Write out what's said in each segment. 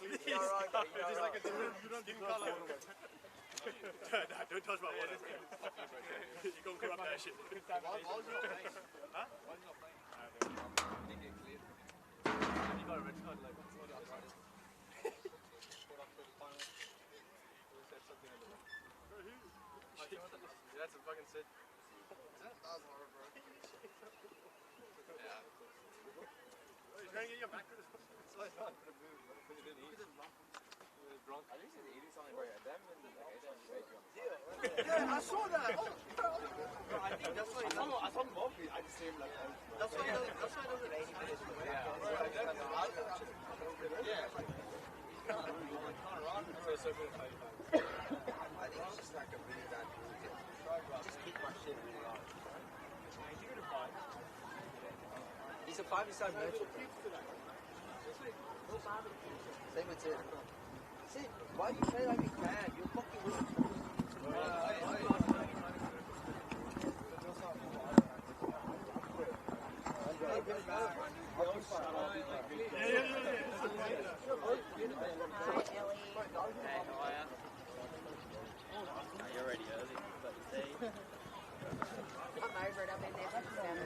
You're right, mate. It's like a different skin colour. Nah, don't touch my water. You're going to corrupt that shit. Why was he not playing? Huh? Why was he not playing? I don't know. He didn't get cleared. He got a red card, like, what's the arthritis? Put up to the final. He said something in the back. Yeah, that's a fucking sit. That was horrible, bro. Yeah. You're trying to get your back to this. That's why it's not for the move, but he didn't eat. Drunk. I think he's eating something right at them and yeah, I saw that. Oh, bro, I think that's why I saw him off. I just see him like that's why he doesn't 80 minutes. Yeah. I think it's just like a really bad dude. Just keep my shit really hard. He's a 5-star merchant. Same with it. Why you say like you can? You're fucking weird. You're already early, but today. I'm over it. I've been there since 7.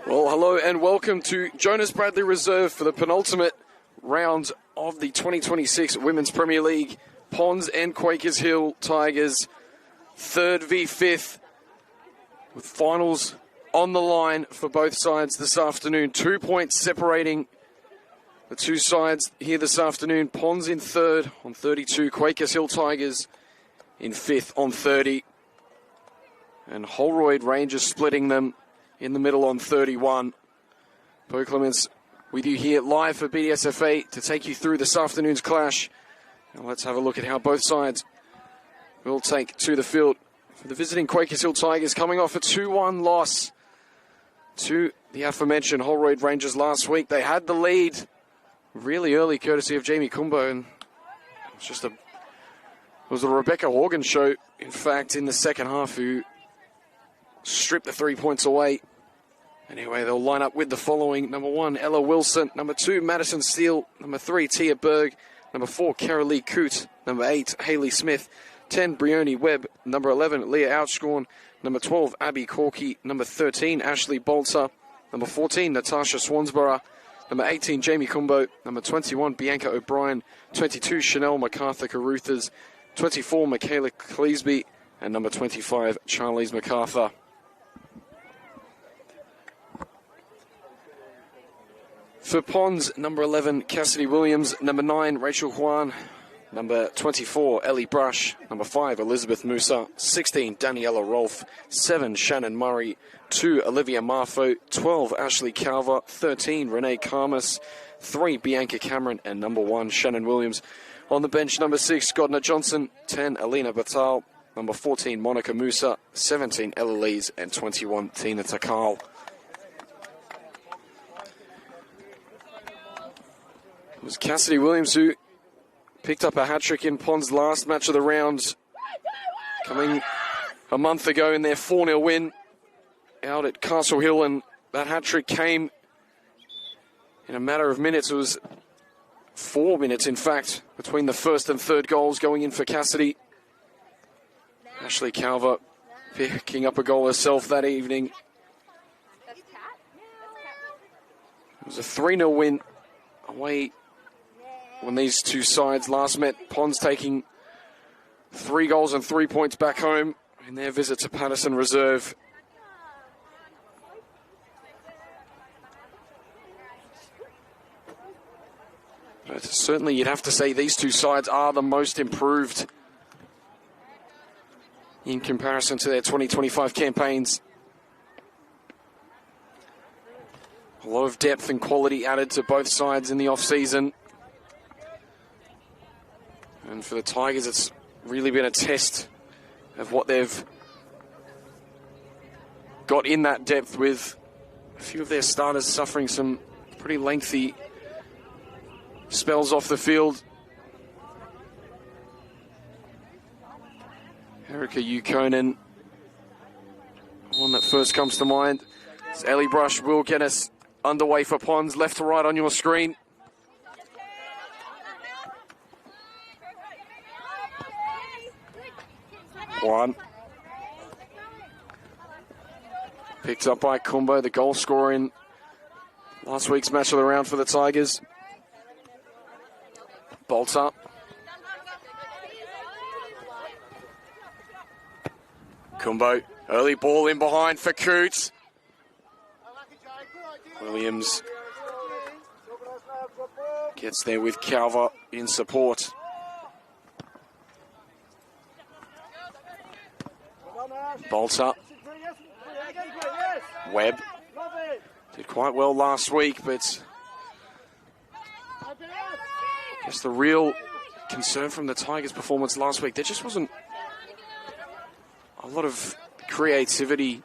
Well, hello and welcome to Jonas Bradley Reserve for the penultimate round of the 2026 Women's Premier League. Ponds and Quakers Hill Tigers, 3rd v 5th, with finals on the line for both sides this afternoon. 2 points separating the two sides here this afternoon. Ponds in 3rd on 32, Quakers Hill Tigers in 5th on 30. And Holroyd Rangers splitting them in the middle on 31. Bo Clements with you here live for BDSFA to take you through this afternoon's clash. Now let's have a look at how both sides will take to the field. For the visiting Quakers Hill Tigers, coming off a 2-1 loss to the aforementioned Holroyd Rangers last week. They had the lead really early, courtesy of Jamie Kumbo, and it was a Rebecca Horgan show, in fact, in the second half, who stripped the 3 points away. Anyway, they'll line up with the following: number 1, Ella Wilson; number 2, Madison Steele; number 3, Tia Berg; number 4, Carolee Coote; number 8, Hayley Smith; 10, Brioni Webb; number 11, Leah Outscorn; number 12, Abby Corky; number 13, Ashley Bolter; number 14, Natasha Swansborough; number 18, Jamie Kumbo; number 21, Bianca O'Brien; 22, Chanel MacArthur Caruthers; 24, Michaela Cleesby; and number 25, Charlize MacArthur. For Ponds, number 11, Cassidy Williams; number 9, Rachel Juan; number 24, Ellie Brush; number 5, Elizabeth Musa; 16, Daniela Rolfe; 7, Shannon Murray; 2, Olivia Marfo; 12, Ashley Calver; 13, Renee Karmas; 3, Bianca Cameron; and number 1, Shannon Williams. On the bench, number 6, Godna Johnson; 10, Alina Batal; number 14, Monica Musa; 17, Ella Lees; and 21, Tina Takal. It was Cassidy Williams who picked up a hat-trick in Ponds' last match of the round, coming a month ago in their 4-0 win out at Castle Hill, and that hat-trick came in a matter of minutes. It was 4 minutes, in fact, between the first and third goals going in for Cassidy. Ashley Calver picking up a goal herself that evening. It was a 3-0 win away when these two sides last met. Ponds taking 3 goals and 3 points back home in their visit to Patterson Reserve. But certainly you'd have to say these two sides are the most improved in comparison to their 2025 campaigns. A lot of depth and quality added to both sides in the off-season. And for the Tigers, it's really been a test of what they've got in that depth, with a few of their starters suffering some pretty lengthy spells off the field. Erica Ukonen, one that first comes to mind. As Ellie Brush will get us underway for Ponds, left to right on your screen. One. Picked up by Kumbo, the goal scorer in last week's match of the round for the Tigers. Bolts up. Kumbo, early ball in behind for Coots. Williams gets there with Calver in support. Bolts up. Webb did quite well last week, but I guess the real concern from the Tigers' performance last week, there just wasn't a lot of creativity.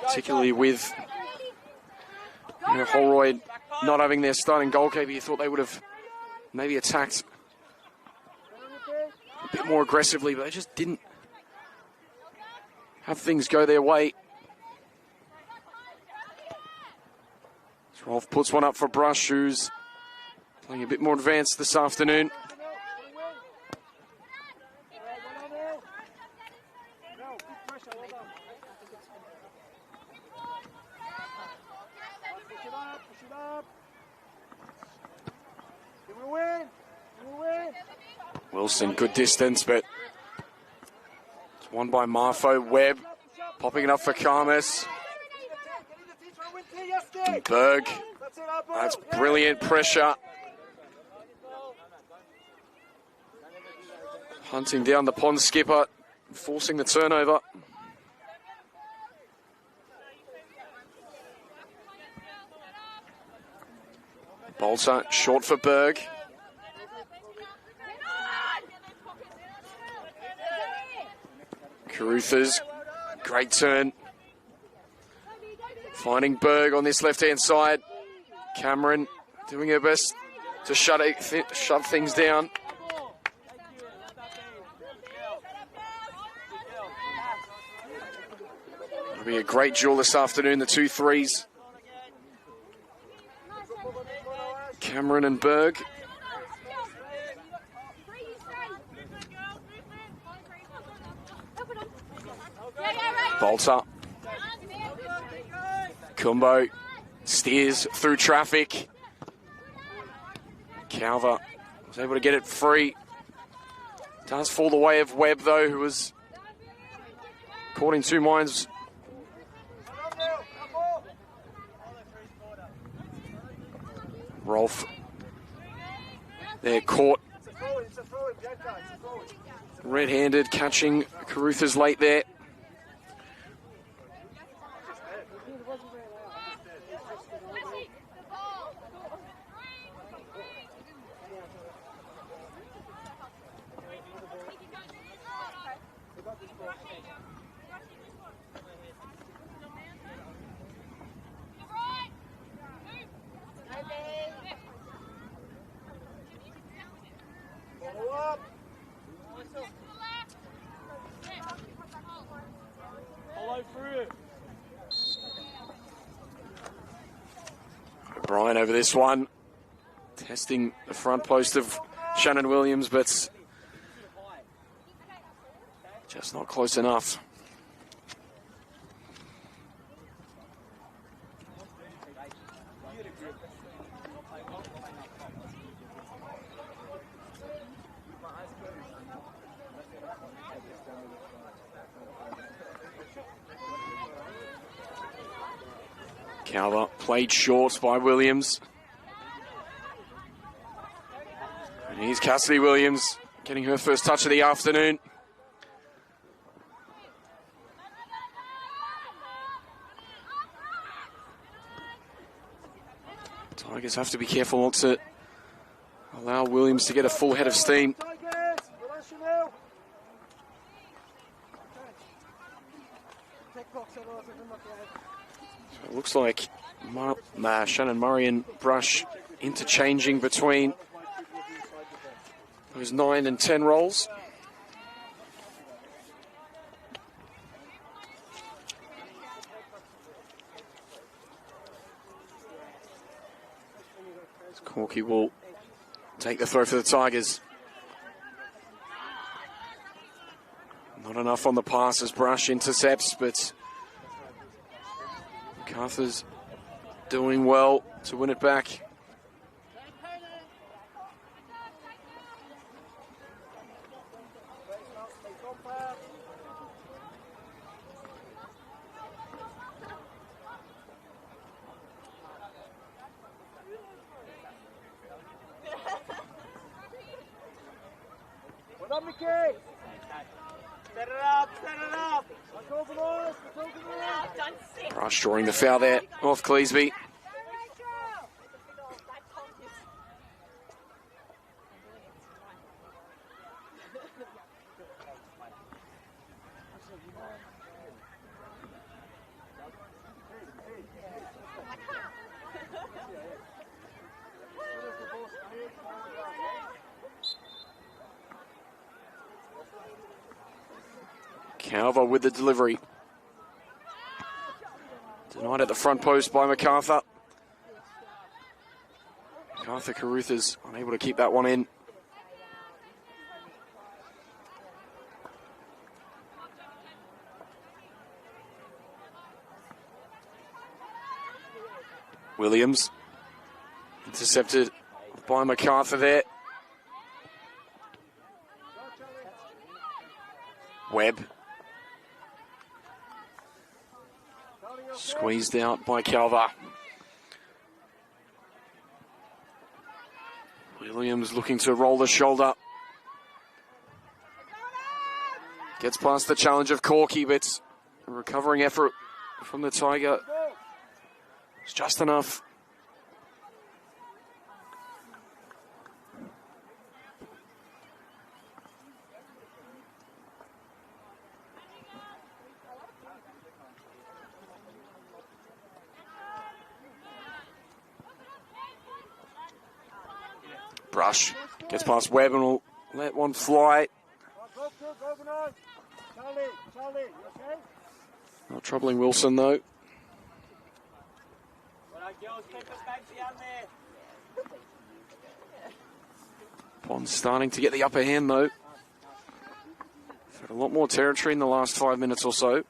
Particularly with Holroyd not having their starting goalkeeper, you thought they would have maybe attacked a bit more aggressively, but they just didn't have things go their way. Rolf puts one up for Brush, who's playing a bit more advanced this afternoon. Wilson, good distance, but it's won by Marfo. Webb popping it up for Karmas. And Berg, that's brilliant pressure. Hunting down the Pond skipper, forcing the turnover. Bolter, short for Berg. Caruthers, great turn. Finding Berg on this left-hand side. Cameron doing her best to shut things down. It'll be a great duel this afternoon, the 2 threes. Cameron and Berg. Bolter. Kumbo steers through traffic. Calver was able to get it free. Does fall the way of Webb, though, who was caught in 2 minds. Rolf there caught red-handed, catching Caruthers late there. Bryan over this one. Testing the front post of Shannon Williams, but just not close enough. Calver played short by Williams. And here's Cassidy Williams getting her first touch of the afternoon. Tigers have to be careful not to allow Williams to get a full head of steam. So it looks like Shannon Murray and Brush interchanging between those 9 and 10 rolls. Corky will take the throw for the Tigers. Not enough on the pass as Brush intercepts, but MacArthur's doing well to win it back. Brush drawing the foul there off Cleesby. Calver with the delivery. Denied at the front post by MacArthur. MacArthur Carruthers unable to keep that one in. Williams intercepted by MacArthur there. Webb. Squeezed out by Calver. Williams looking to roll the shoulder. Gets past the challenge of Corky, but a recovering effort from the Tiger. It's just enough. Brush gets past Webb and will let one fly. Not troubling Wilson though. Pond's starting to get the upper hand though. Had a lot more territory in the last 5 minutes or so.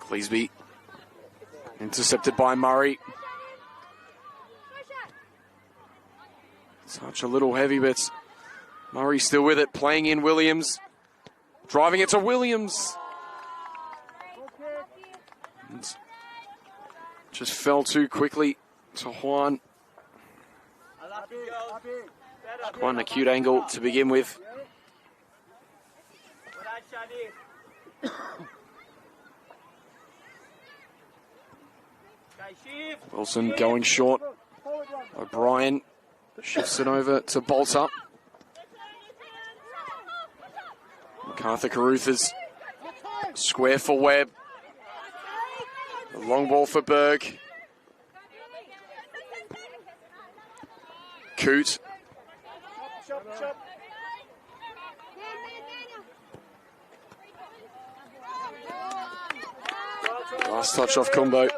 Cleesby intercepted by Murray. Such a little heavy, but Murray still with it, playing in Williams. Driving it to Williams. And just fell too quickly to Juan. Quite an acute angle to begin with. Wilson going short. O'Brien shifts it over to Bolter. MacArthur Carruthers. Square for Webb. The long ball for Berg. Coot. Last touch off Kumbo.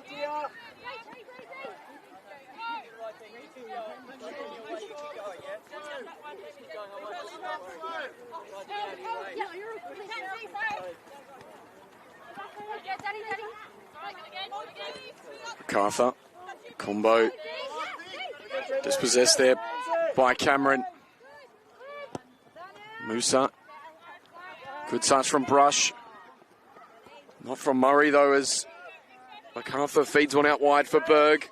MacArthur. Kumbo. Dispossessed there by Cameron. Musa. Good touch from Brush. Not from Murray though, as MacArthur feeds one out wide for Berg.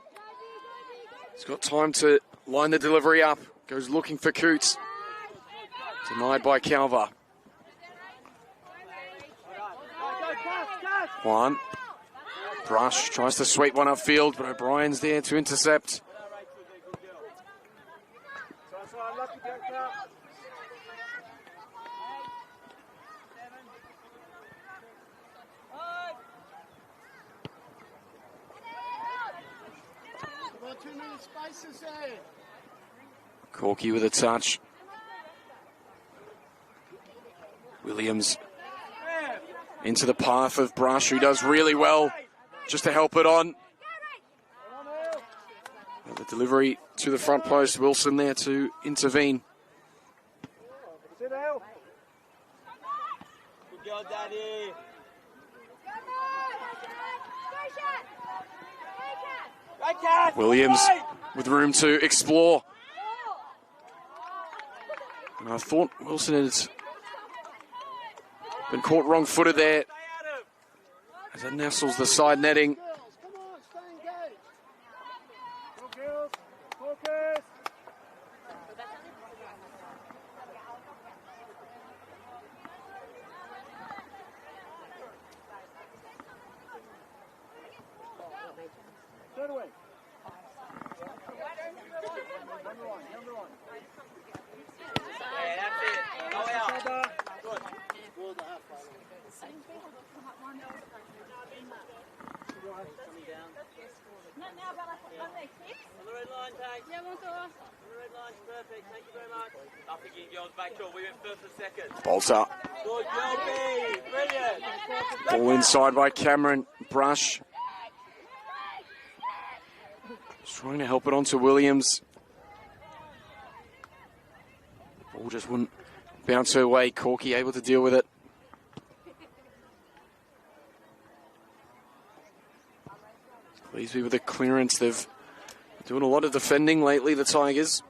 He's got time to line the delivery up. Goes looking for Coots. Denied by Calver. One. Brush tries to sweep one upfield, but O'Brien's there to intercept. Corky with a touch. Williams into the path of Brush, who does really well just to help it on. And the delivery to the front post, Wilson there to intervene. Good job, Daddy. Williams with room to explore. And I thought Wilson had been caught wrong-footed there as it nestles the side netting. Bolter. Ball inside by Cameron. Brush. Just trying to help it onto Williams. Ball just wouldn't bounce her way. Corky able to deal with it. Pleased with the clearance. They've been doing a lot of defending lately, the Tigers.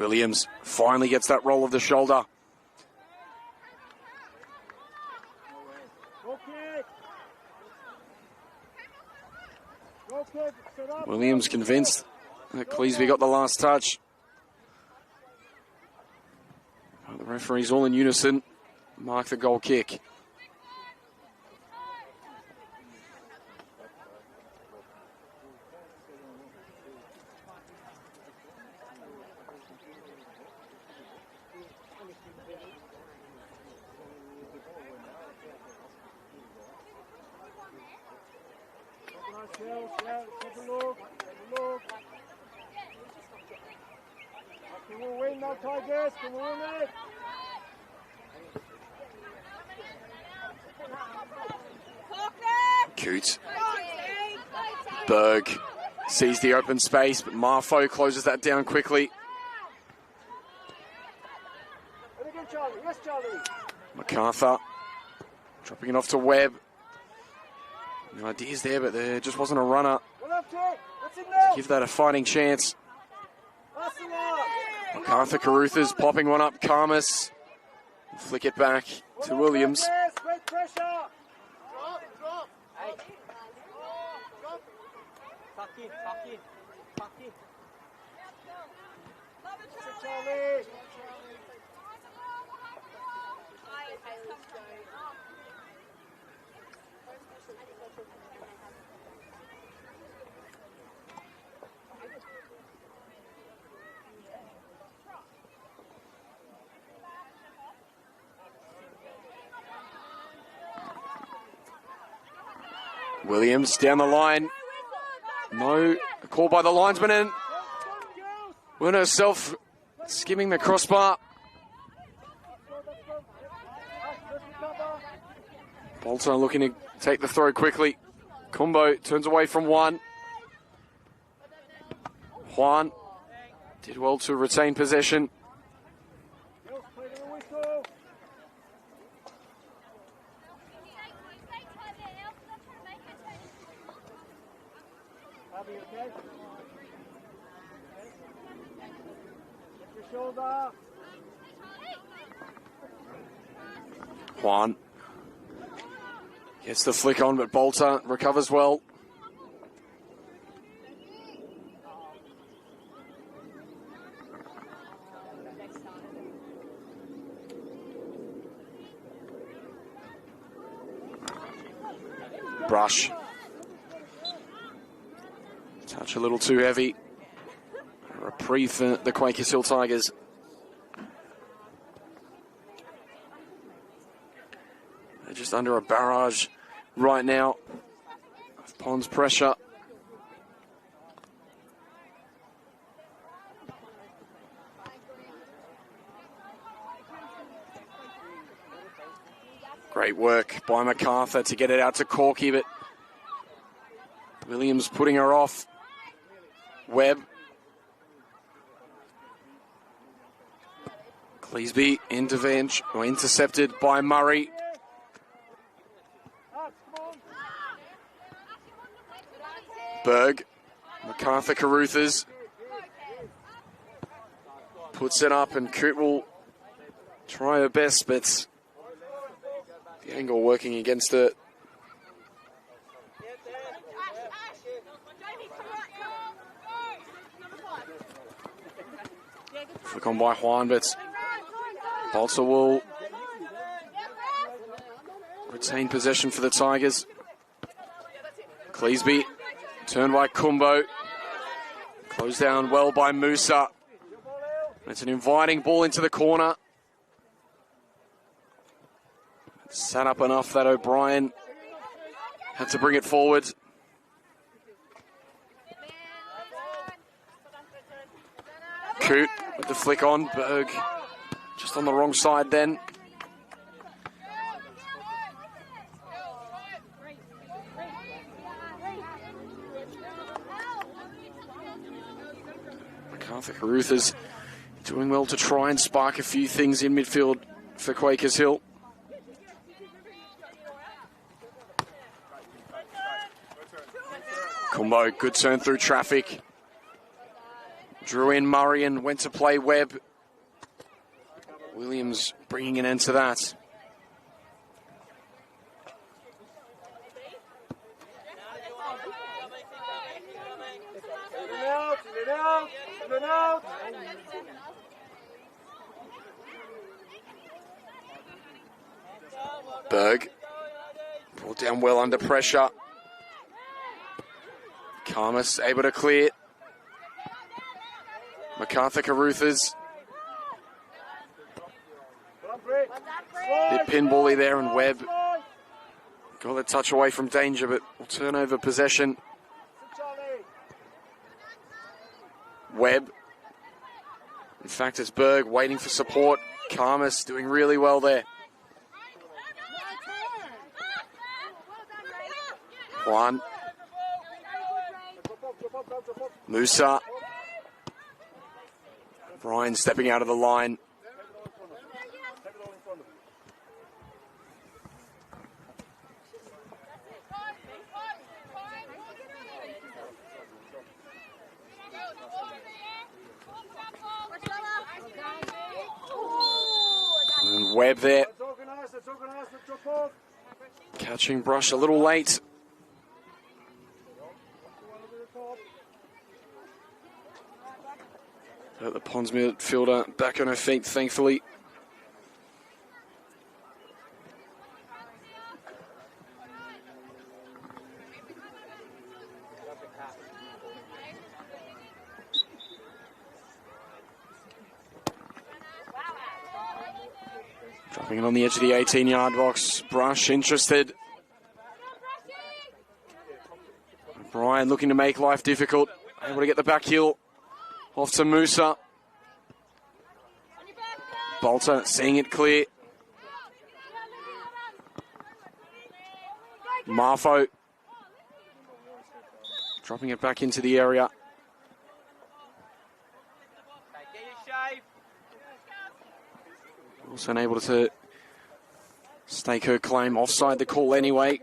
Williams finally gets that roll of the shoulder. Williams convinced that Cleesby got the last touch. The referees all in unison mark the goal kick. Coote. Berg sees the open space, but Marfo closes that down quickly. MacArthur dropping it off to Webb. The idea's there, but there just wasn't a runner to give that a fighting chance. MacArthur Carruthers popping one up. Karmas flick it back to Williams. Williams down the line. No, a call by the linesman, and Wynn herself skimming the crossbar. Bolter looking to take the throw quickly. Combo turns away from one. Juan did well to retain possession. Juan gets the flick on, but Bolter recovers well. Brush. Touch a little too heavy. A reprieve for the Quakers Hill Tigers. They're just under a barrage right now of Pond's pressure. Great work by MacArthur to get it out to Corky, but Williams putting her off. Webb. Cleesby intercepted by Murray. Berg. MacArthur Caruthers puts it up, and Coote will try her best, but the angle working against her. Flick on by Juan, but Bolter will retain possession for the Tigers. Cleesby, turned by Kumbo. Closed down well by Musa. It's an inviting ball into the corner. Sat up enough that O'Brien had to bring it forward. Coote with the flick on. Berg just on the wrong side then. MacArthur Caruthers doing well to try and spark a few things in midfield for Quakers Hill. Kumbo, good turn through traffic. Drew in Murray and went to play Webb. Williams bringing an end to that. Berg brought down well under pressure. Karmas able to clear. MacArthur Caruthers. Bit pinbally there, and Webb got the touch away from danger, but will turn over possession. Webb. In fact, it's Berg waiting for support. Karmas doing really well there. Juan. Musa. Brian stepping out of the line. And Webb there. Catching Brush a little late. The Ponds midfielder back on her feet, thankfully. Dropping it on the edge of the 18-yard box. Brush interested. Brian looking to make life difficult. Able to get the back heel off to Musa. Bolter seeing it clear. Marfo dropping it back into the area. Also unable to stake her claim. Offside the call anyway.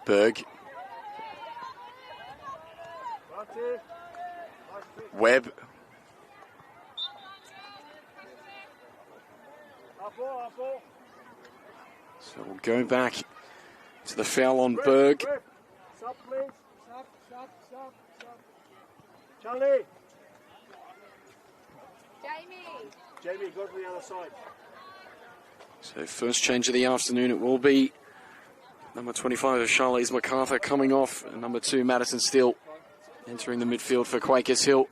Berg. Webb. So we'll go back to the foul on Berg. Charlie. Jamie, go to the other side. So first change of the afternoon, it will be number 25 of Charlize MacArthur coming off, and number 2 Madison Steele entering the midfield for Quakers Hill.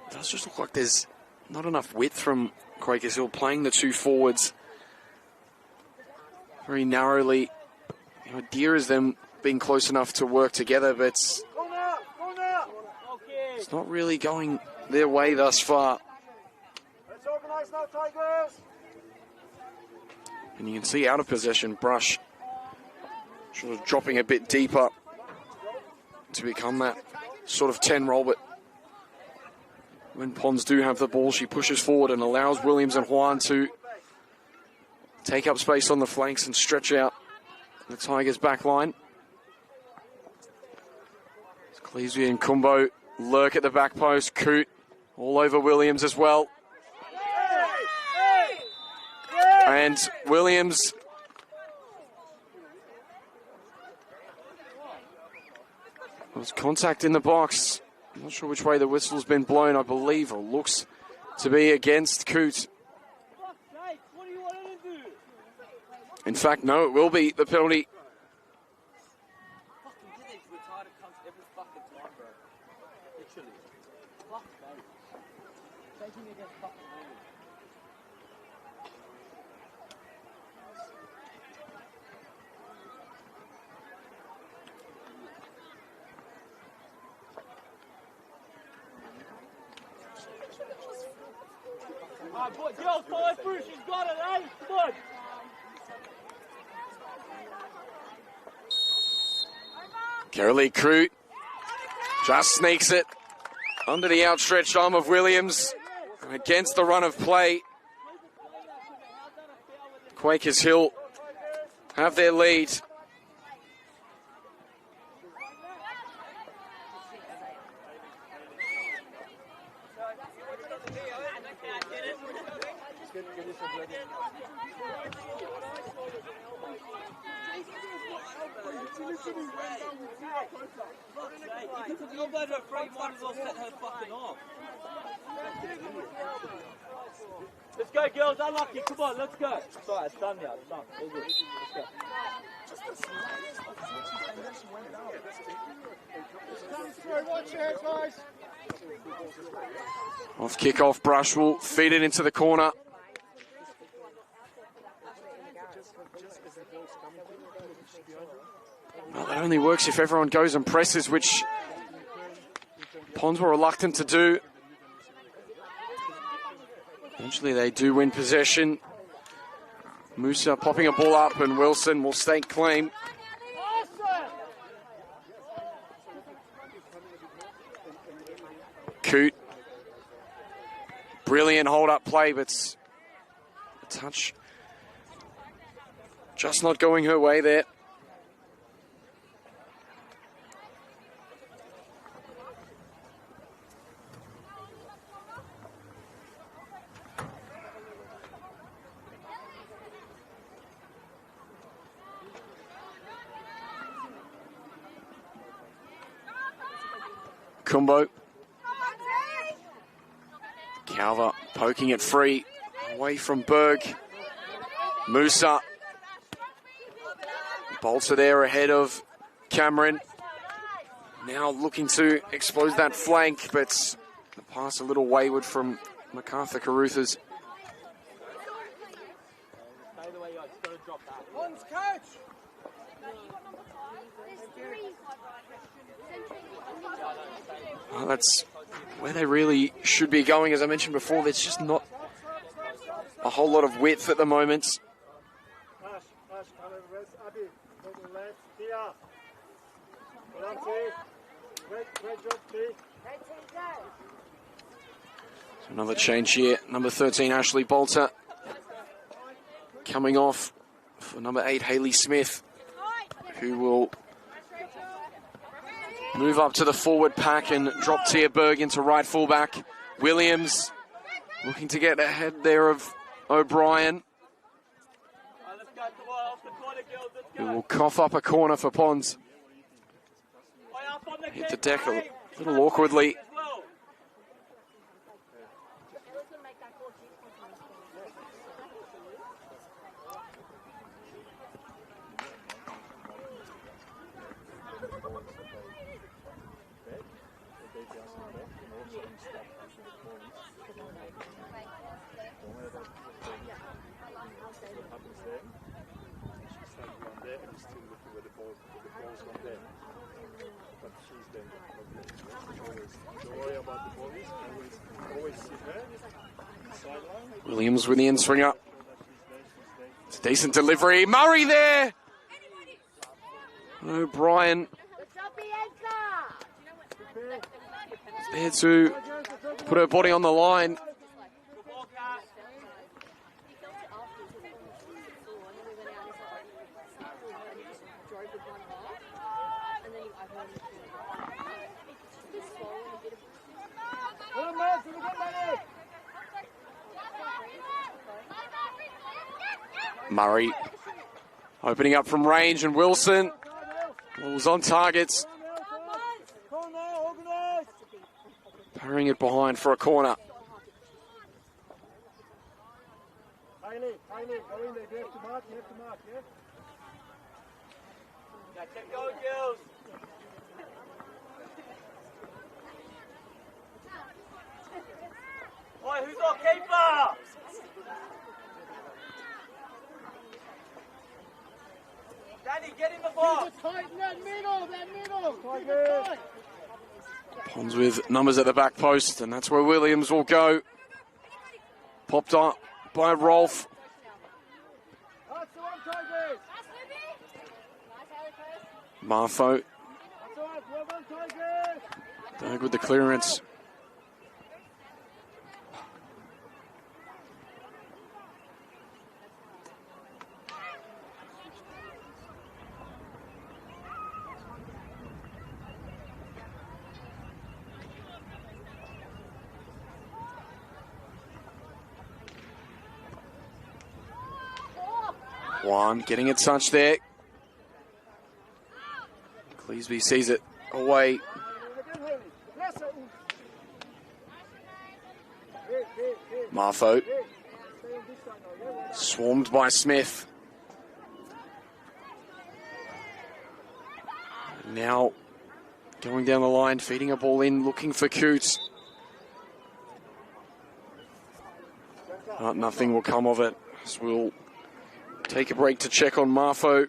It does just look like there's not enough width from Quakers Hill playing the 2 forwards very narrowly. The idea is them being close enough to work together, but it's not really going their way thus far. Let's organise now, Tigers. And you can see out of possession, Brush sort of dropping a bit deeper to become that sort of 10 role, but when Pons do have the ball, she pushes forward and allows Williams and Juan to take up space on the flanks and stretch out the Tigers' back line. Cleesby and Kumbo lurk at the back post. Coote all over Williams as well. And Williams was contact in the box. I'm not sure which way the whistle's been blown, I believe, or looks to be against Coote. In fact, no, it will be the penalty. Girls, follow through. She's got it, eh? Come on. Carolee Coote just sneaks it under the outstretched arm of Williams and against the run of play. Quakers Hill have their lead. Let's go, girls. Unlucky. Come on, let's go. Sorry, it's done now. It's done. All good. Let's go. Off kick-off, Brush will feed it into the corner. Well, that only works if everyone goes and presses, which Pons were reluctant to do. Eventually they do win possession. Musa popping a ball up and Wilson will stake claim. Coote. Brilliant hold-up play, but a touch just not going her way there. Kumbo. Calver poking it free away from Berg. Musa Bolter there ahead of Cameron. Now looking to expose that flank, but the pass a little wayward from MacArthur Caruthers. Well, that's where they really should be going. As I mentioned before, there's just not a whole lot of width at the moment. So another change here. Number 13, Ashley Bolter, coming off for number 8, Hayley Smith, who will move up to the forward pack and drop Tia Berg into right fullback. Williams looking to get ahead there of O'Brien, who will cough up a corner for Pons. Hit the deck a little awkwardly. Williams with the in-swinger. It's a decent delivery. Murray there. O'Brien there to put her body on the line. Murray opening up from range, and Wilson was on targets. Parrying it behind for a corner. Keep going, girls. Oi, who's our keeper? Danny, get in the box. Tighten that middle. Pons with numbers at the back post, and that's where Williams will go. Popped up by Rolf. Marfo. Doug with the clearance. Juan getting a touch there. Cleesby sees it away. Marfo. Swarmed by Smith. Now going down the line, feeding a ball in, looking for Coots. But nothing will come of it. So we'll take a break to check on Marfo.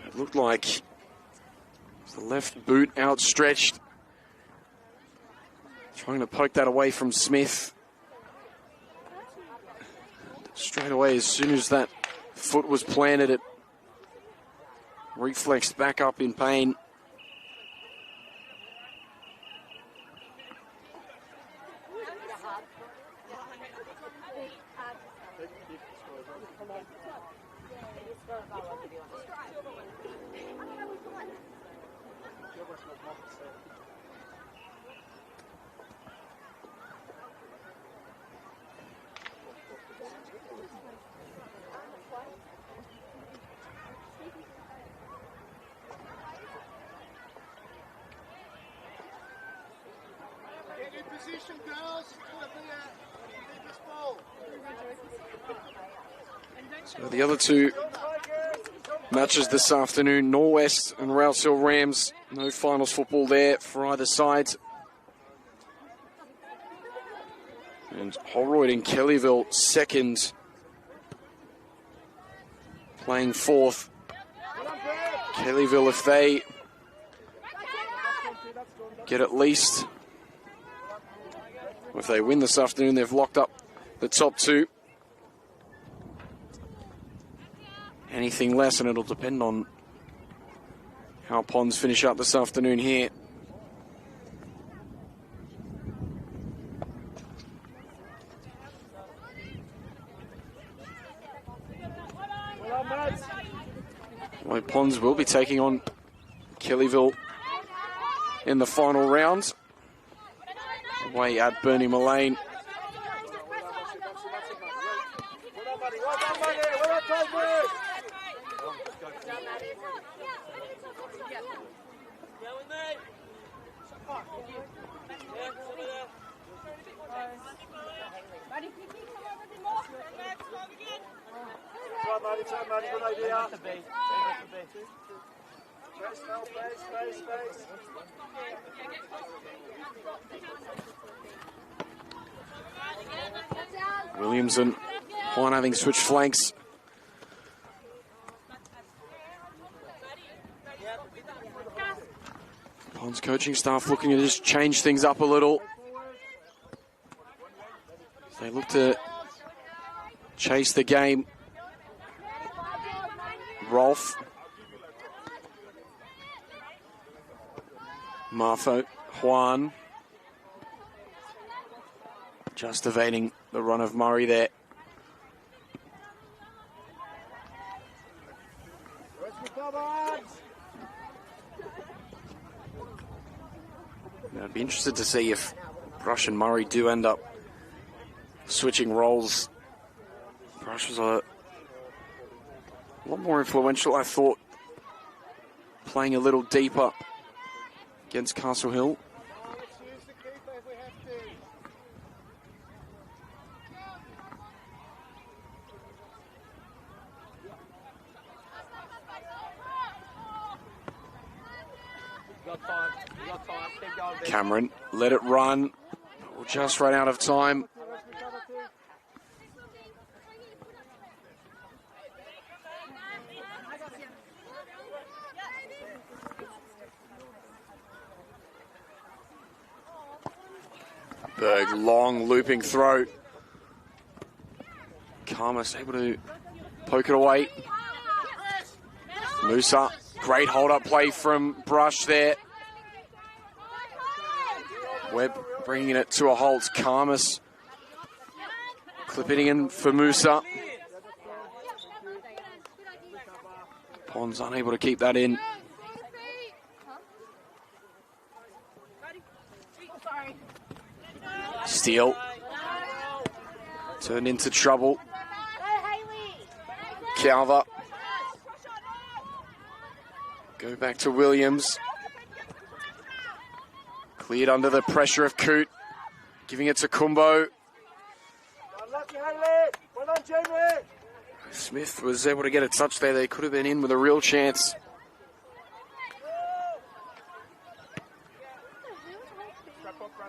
It looked like the left boot outstretched, trying to poke that away from Smith. Straight away, as soon as that foot was planted, it reflexed back up in pain. position, girls. Biggest ball. So the other two matches this afternoon, Norwest and Rouse Hill Rams. No finals football there for either side. And Holroyd and Kellyville second, playing fourth. Kellyville, if they get at least, if they win this afternoon, they've locked up the top two. Anything less, and it'll depend on how Ponds finish up this afternoon here. Well, Ponds will be taking on Kellyville in the final round. Away at Bernie Mullane. Good idea. Space. Williams and Horn having switched flanks. Ponds coaching staff looking to just change things up a little. They look to chase the game. Rolf. Marfo. Juan. Just evading the run of Murray there. I'd be interested to see if Brush and Murray do end up switching roles. Brush was a lot more influential, I thought, playing a little deeper against Castle Hill. Cameron let it run. We'll just run out of time. Berg, long looping throw. Karmas able to poke it away. Musa, great hold-up play from Brush there. Webb bringing it to a halt. Karmas clipping in for Musa. Ponds unable to keep that in. Steele turned into trouble. Calver. Go back to Williams. Cleared under the pressure of Coote. Giving it to Kumbo. Smith was able to get a touch there. They could have been in with a real chance.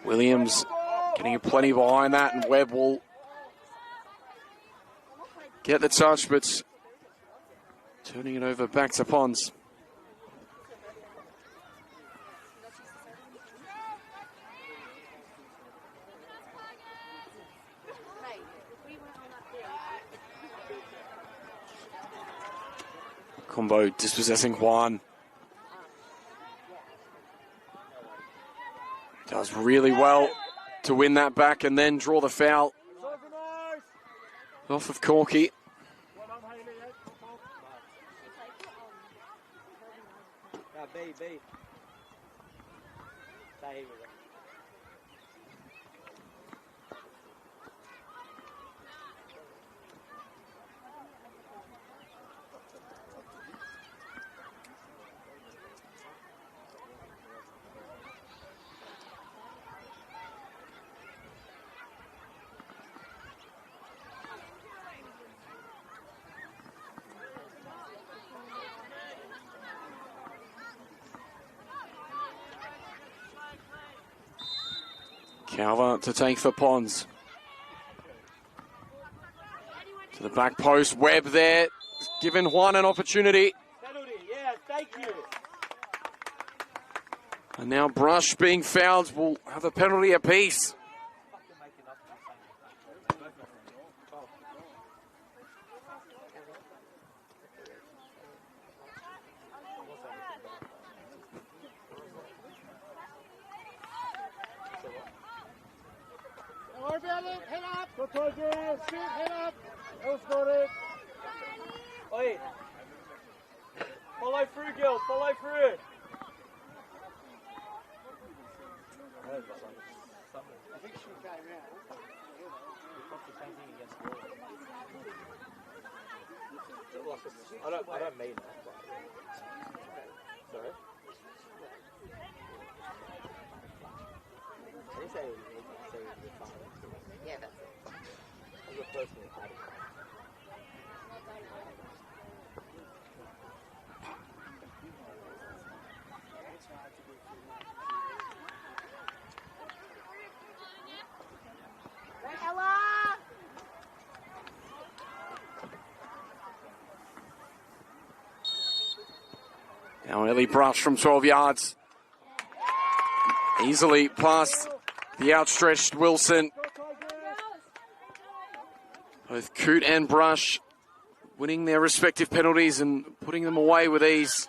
Williams getting plenty behind that, and Webb will get the touch, but turning it over back to Ponds. Combo dispossessing Juan. Does really well to win that back and then draw the foul off of Corky. Calver to take for Pons. To the back post, Webb there, giving Juan an opportunity. Penalty, yeah, thank you. And now Brush being fouled will have a penalty apiece. Head up! Go Quakers! Shoot, head up! Go score it! Oi! Follow through, girls, follow through! I think she got around. I don't mean that. Sorry? I didn't say Yeah, that's it. as a personal habit. Ella! Now Ellie Brush from 12 yards. Easily past the outstretched Wilson. Both Coote and Brush winning their respective penalties and putting them away with ease.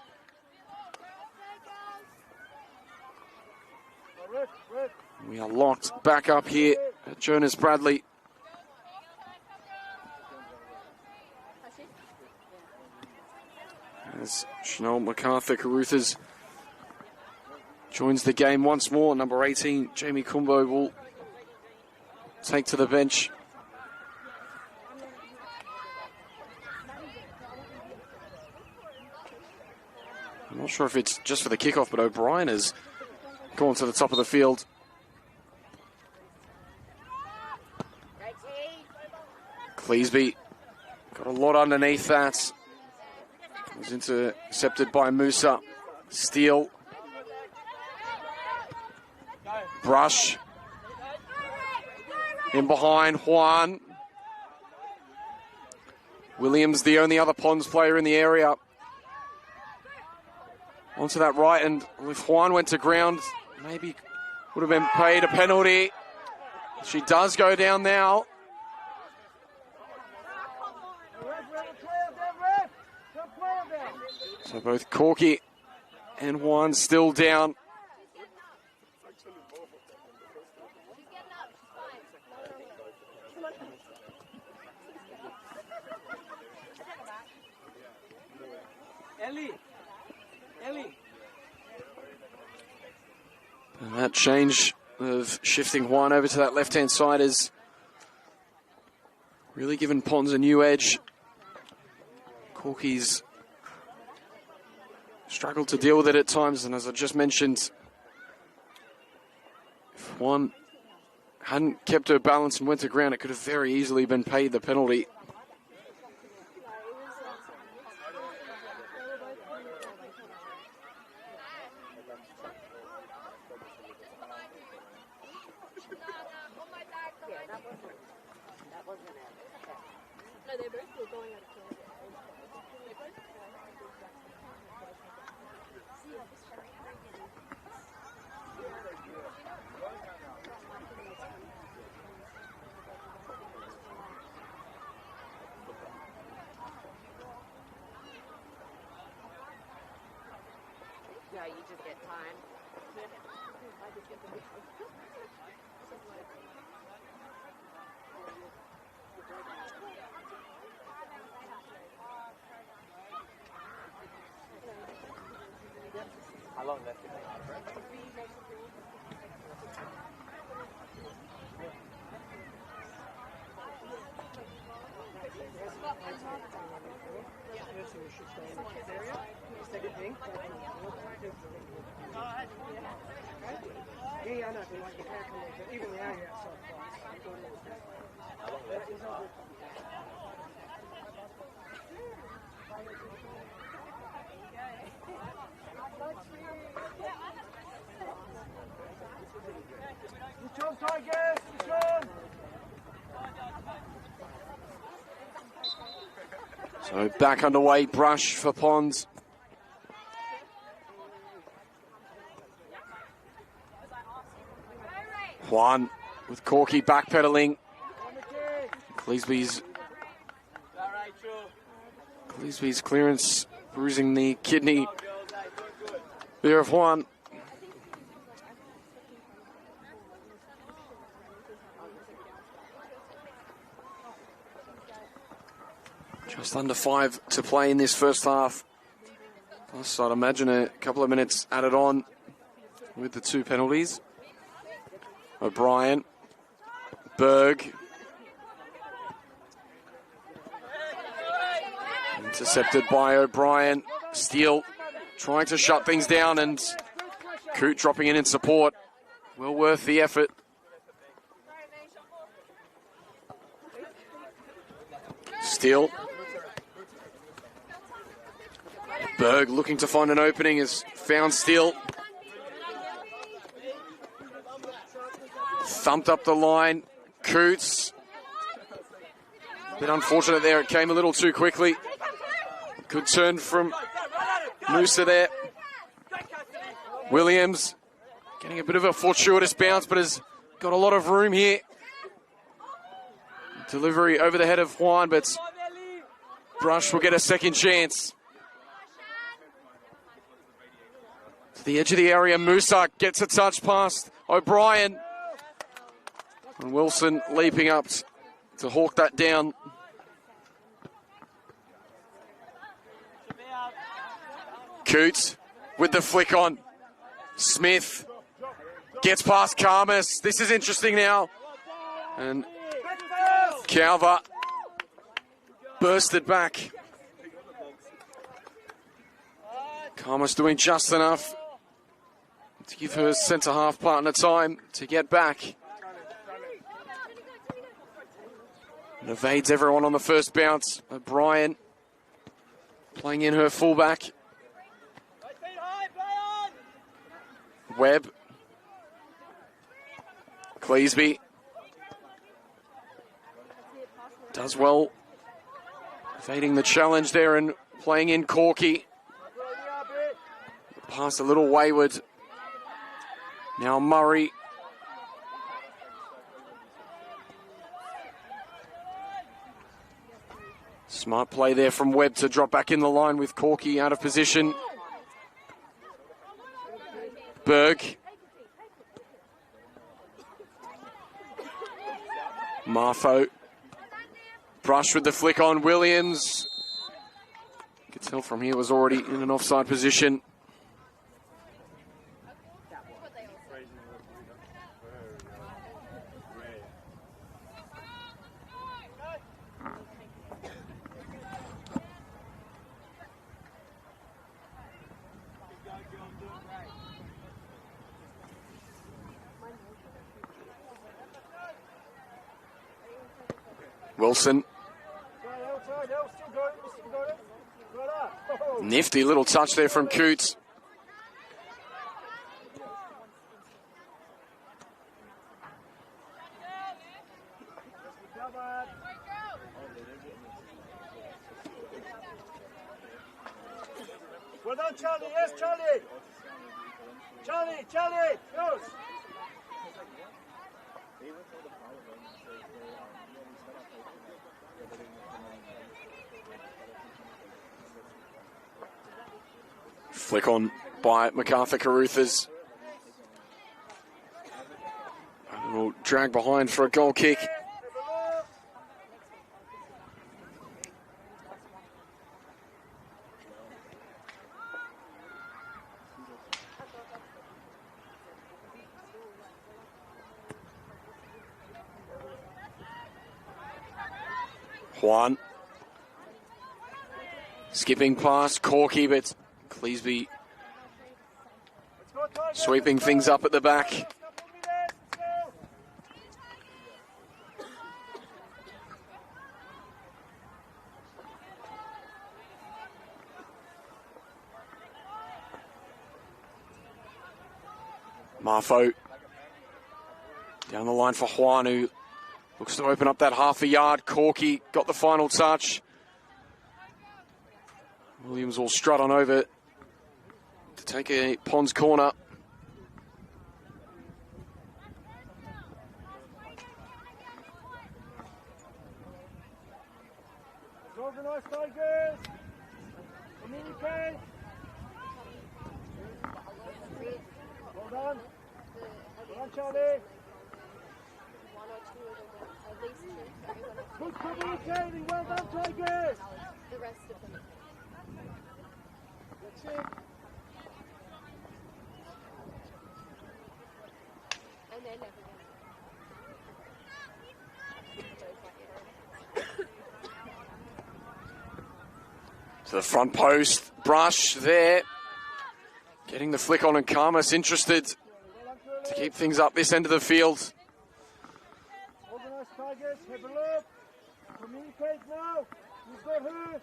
We are locked back up here at Jonas Bradley. As Chanel MacArthur Caruthers joins the game once more. Number 18, Jamie Kumbo, will take to the bench. I'm not sure if it's just for the kickoff, but O'Brien has gone to the top of the field. Cleesby got a lot underneath that. Was intercepted by Musa. Steele. Brush. In behind, Juan. Williams, the only other Pons player in the area. Onto that right, and if Juan went to ground, maybe would have been paid a penalty. She does go down now. So both Corky and Juan still down. Ellie! And that change of shifting Juan over to that left-hand side has really given Pons a new edge. Corky's struggled to deal with it at times, and as I just mentioned, if Juan hadn't kept her balance and went to ground, it could have very easily been paid the penalty. No, they both were going out of killing. Yeah, you just get time. I just get the How long left? Yeah, I know, but like the air coming, but even the air outside. How long left? Good job, So back underway, brush for Ponds. Juan with Corky backpedaling. Cleesby's clearance bruising the kidney there of Juan. Just under 5 to play in this first half. Plus, I'd imagine a couple of minutes added on with the 2 penalties. O'Brien, Berg. Intercepted by O'Brien. Steele trying to shut things down, and Coote dropping in support. Well worth the effort. Steele. Berg looking to find an opening, has found Steele. Thumped up the line. Coots. Bit unfortunate there. It came a little too quickly. Good turn from Noosa there. Williams getting a bit of a fortuitous bounce, but has got a lot of room here. Delivery over the head of Juan, but Brush will get a second chance. To the edge of the area, Musa gets a touch past O'Brien. And Wilson leaping up to hawk that down. Coote with the flick on. Smith gets past Karmas. This is interesting now. And Calver bursted back. Karmas doing just enough to give her centre-half partner time to get back. And evades everyone on the first bounce. O'Brien playing in her fullback. Webb. Cleesby does well, evading the challenge there and playing in Corky. Pass a little wayward. Now Murray. Smart play there from Webb to drop back in the line with Corky out of position. Berg. Marfo. Brush with the flick on Williams. You could tell from here was already in an offside position. Wilson. Nifty little touch there from Coots. Well done, Charlie. Yes, Charlie. Charlie. Goes. Flick on by MacArthur Caruthers. A little drag behind for a goal kick. Juan. Skipping past Corky, but Cleesby sweeping things up at the back. Marfo down the line for Juan, who looks to open up that half a yard. Corky got the final touch. Williams will strut on over to take a Pons corner. Organise, Tigers. Communicate. Well done. Well done, Charlie. One or two of them, at least two, sorry, one or two. Good communicating. Well done, Tigers. The rest of them. That's it. And they're never going To the front post, Brush there. Getting the flick on, and Karmas interested to keep things up this end of the field. Organise, Tigers. Have a look. Communicate now. You've got her.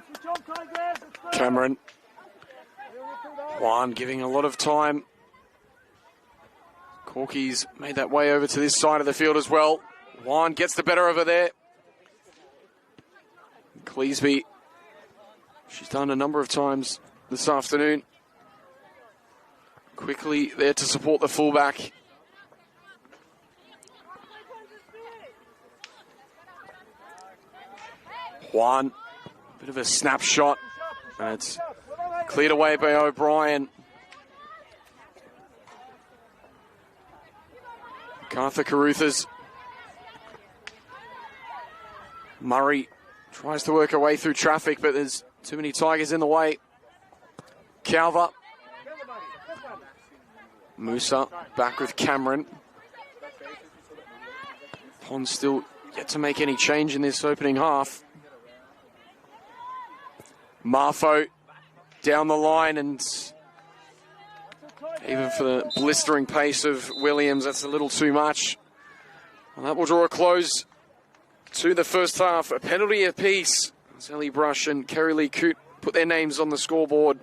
Switch on, Tigers. Let's go. Cameron, You're looking up. Juan giving a lot of time. Corky's made that way over to this side of the field as well. Juan gets the better over there. Cleesby, she's done a number of times this afternoon. Quickly there to support the fullback. Juan, bit of a snapshot, and it's cleared away by O'Brien. MacArthur Caruthers. Murray tries to work her way through traffic, but there's too many Tigers in the way. Calver. Musa back with Cameron. Pons still yet to make any change in this opening half. Marfo down the line, and even for the blistering pace of Williams, that's a little too much. Well, that will draw a close to the first half. A penalty apiece. Ellie Brush and Kerry Lee Coote put their names on the scoreboard.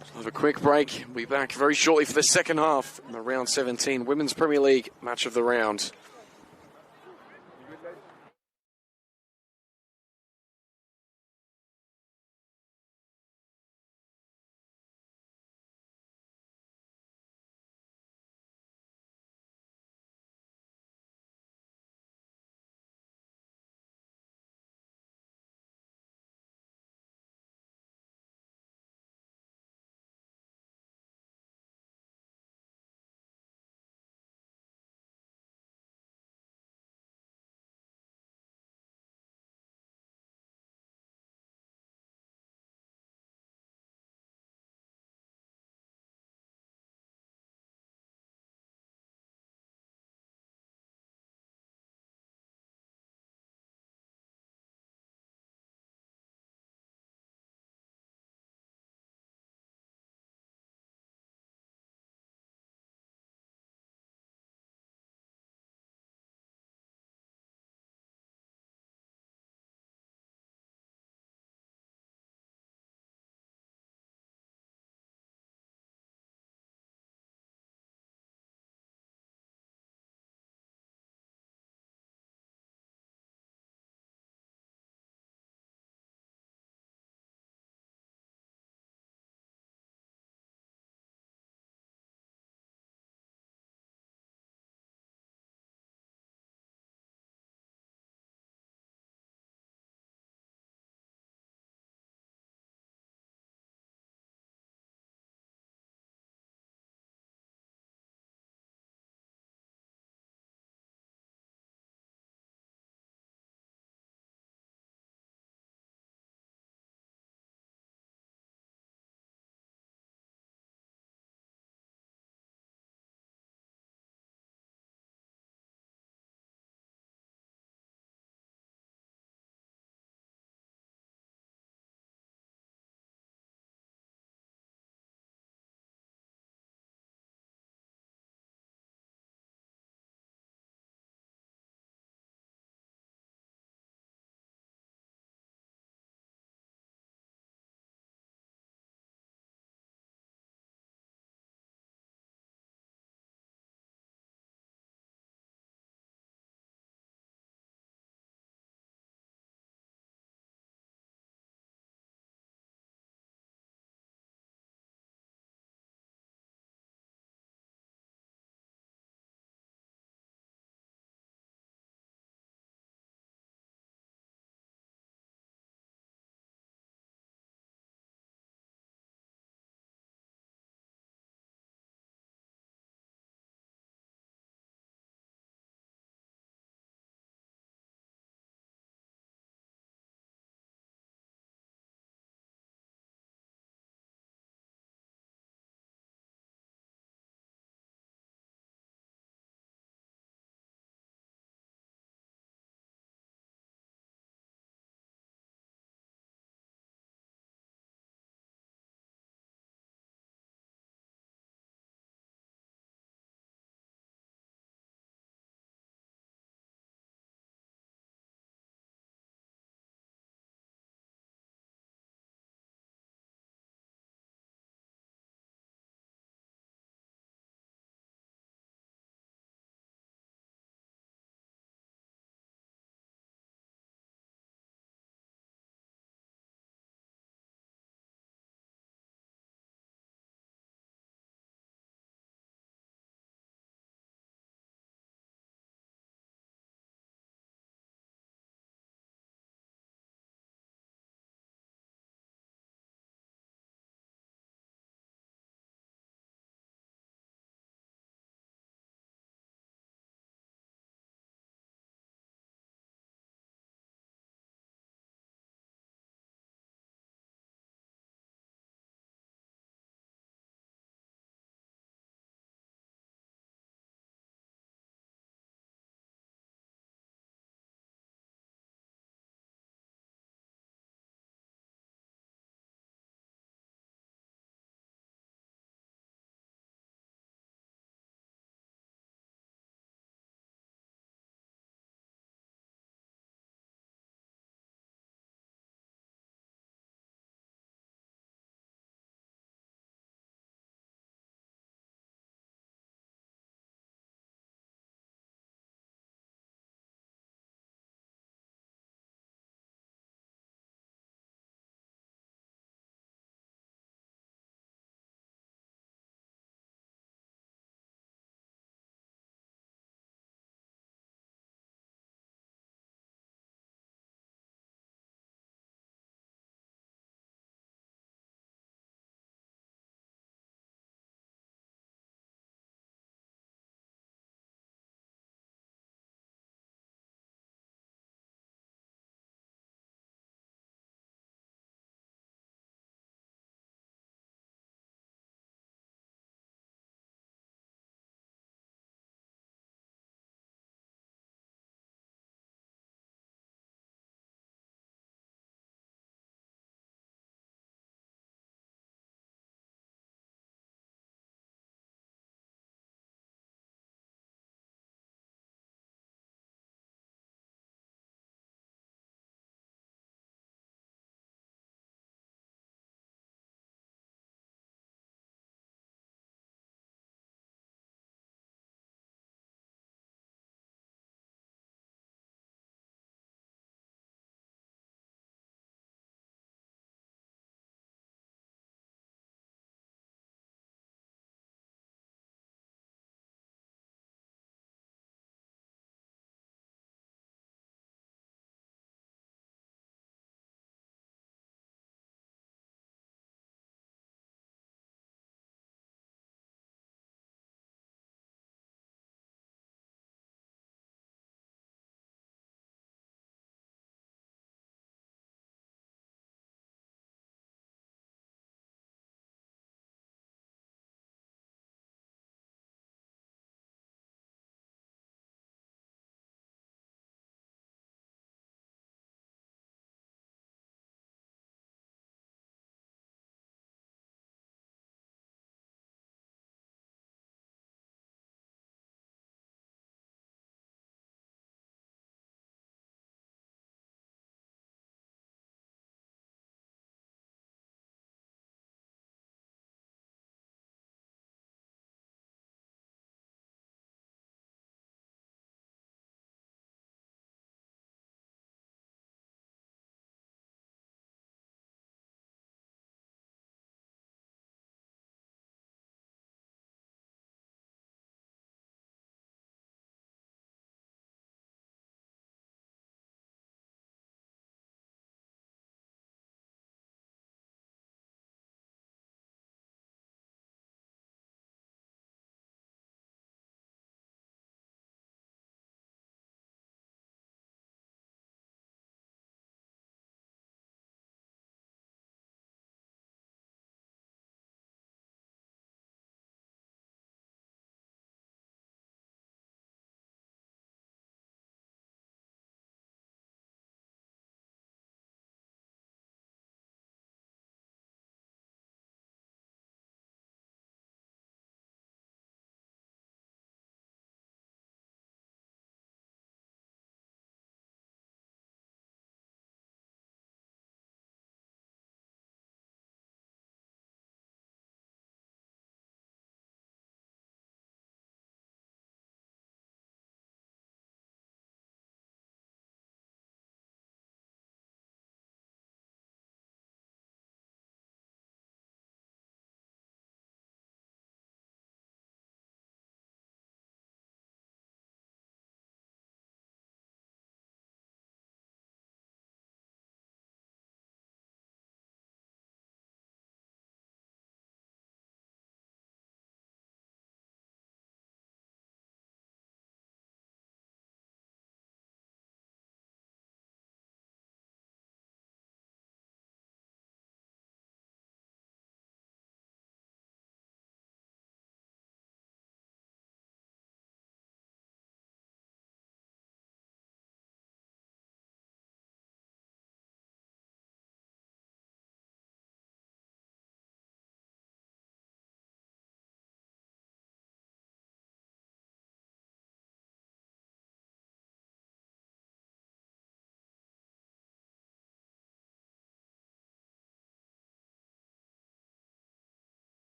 We'll have a quick break. We'll be back very shortly for the second half in the round 17 Women's Premier League match of the round.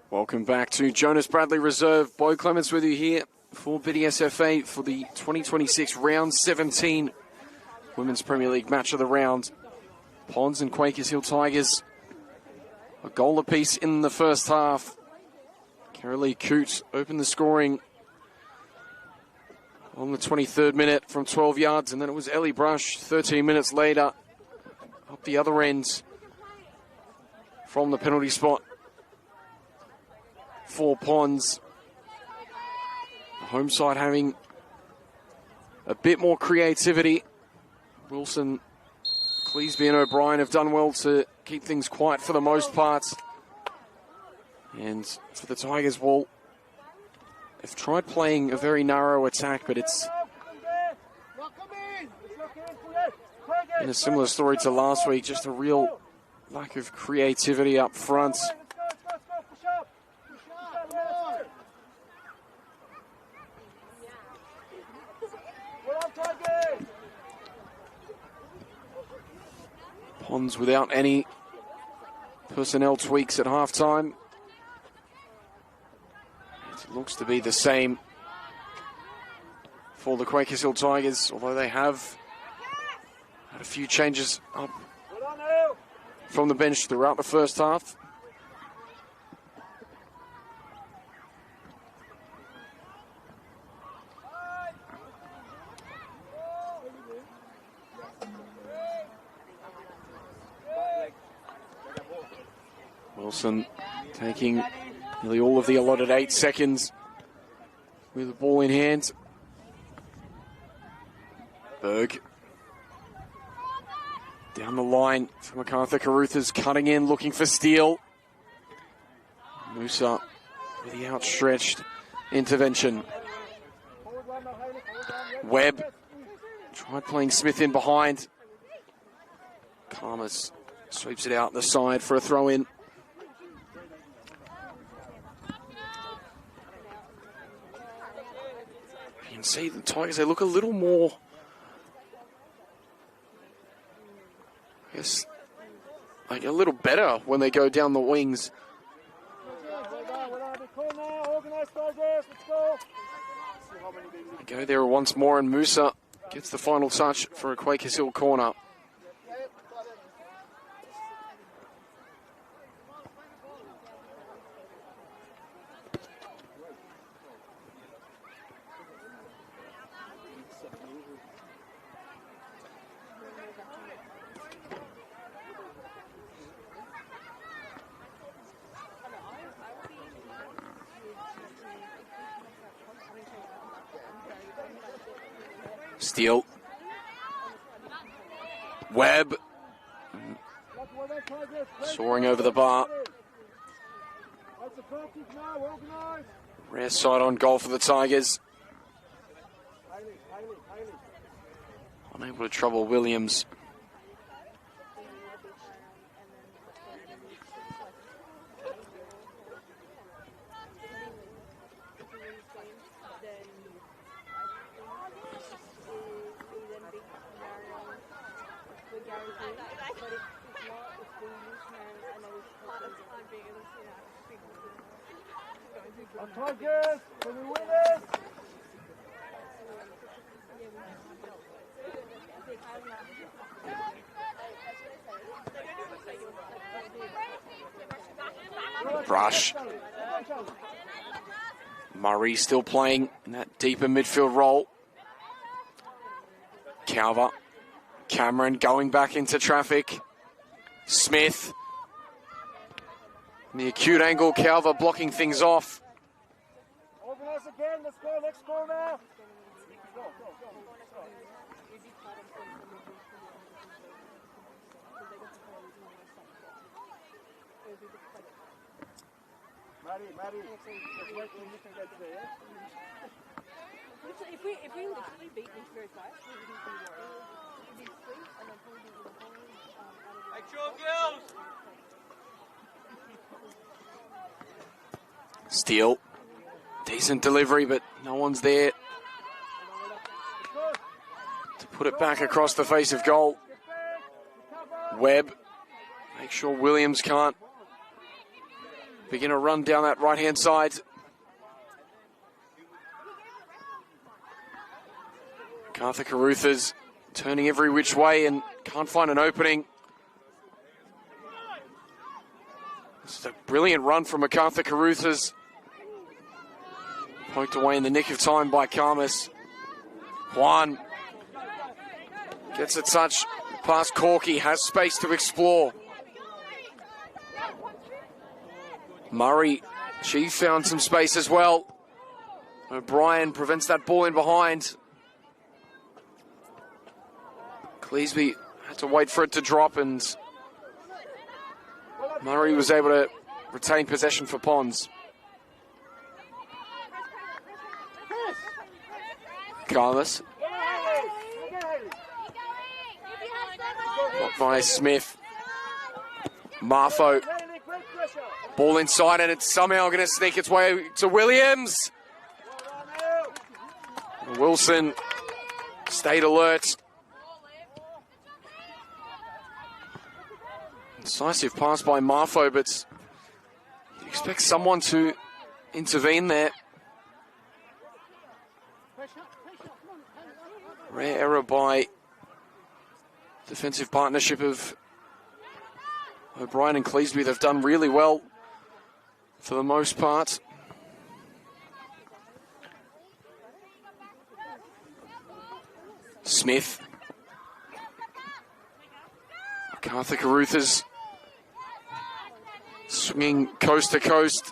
Welcome back to Jonas Bradley Reserve. Bo Clements with you here for BDSFA for the 2026 Round 17 Women's Premier League Match of the Round. Ponds and Quakers Hill Tigers, a goal apiece in the first half. Carolee Coote opened the scoring on the 23rd minute from 12 yards, and then it was Ellie Brush 13 minutes later up the other end from the penalty spot for Ponds. The home side having a bit more creativity. Wilson, Cleesby and O'Brien have done well to keep things quiet for the most part. And for the Tigers, well, they've tried playing a very narrow attack, but it's in a similar story to last week, just a real lack of creativity up front. Ponds without any personnel tweaks at halftime. It looks to be the same for the Quakers Hill Tigers, although they have had a few changes up from the bench throughout the first half. Wilson taking nearly all of the allotted 8 seconds with the ball in hand. Berg down the line for MacArthur. Carruthers cutting in, looking for steal. Musa with the outstretched intervention. Webb tried playing Smith in behind. Kalamas sweeps it out the side for a throw in. You can see the Tigers, they look a little more, I guess, like a little better when they go down the wings. They go there once more, and Musa gets the final touch for a Quakers Hill corner. Steele. Webb. Soaring over the bar. Rare sight on goal for the Tigers. Unable to trouble Williams. Tigers, can we win it? Brush. Murray still playing in that deeper midfield role. Calver. Cameron going back into traffic. Smith. The acute angle, Calver blocking things off. Organize again, let's go, next goal now. Maddie, if we literally beat these very fast, we wouldn't be worried. We'd be free and then probably be the whole Make sure, girls! Steele. Decent delivery, but no one's there to put it back across the face of goal. Webb. Make sure Williams can't begin a run down that right-hand side. MacArthur Carruthers turning every which way and can't find an opening. This is a brilliant run from MacArthur Carruthers. Poked away in the nick of time by Karmas. Juan gets a touch past Corky, has space to explore. Murray, she found some space as well. O'Brien prevents that ball in behind. Cleesby had to wait for it to drop, and Murray was able to retain possession for Pons. Carlos. Blocked by Smith. Marfo. Ball inside, and it's somehow going to sneak its way to Williams. Wilson stayed alert. Decisive pass by Marfo, but you expect someone to intervene there. Rare error by defensive partnership of O'Brien and Cleesby. They've done really well for the most part. Smith. MacArthur Carruthers swinging coast to coast.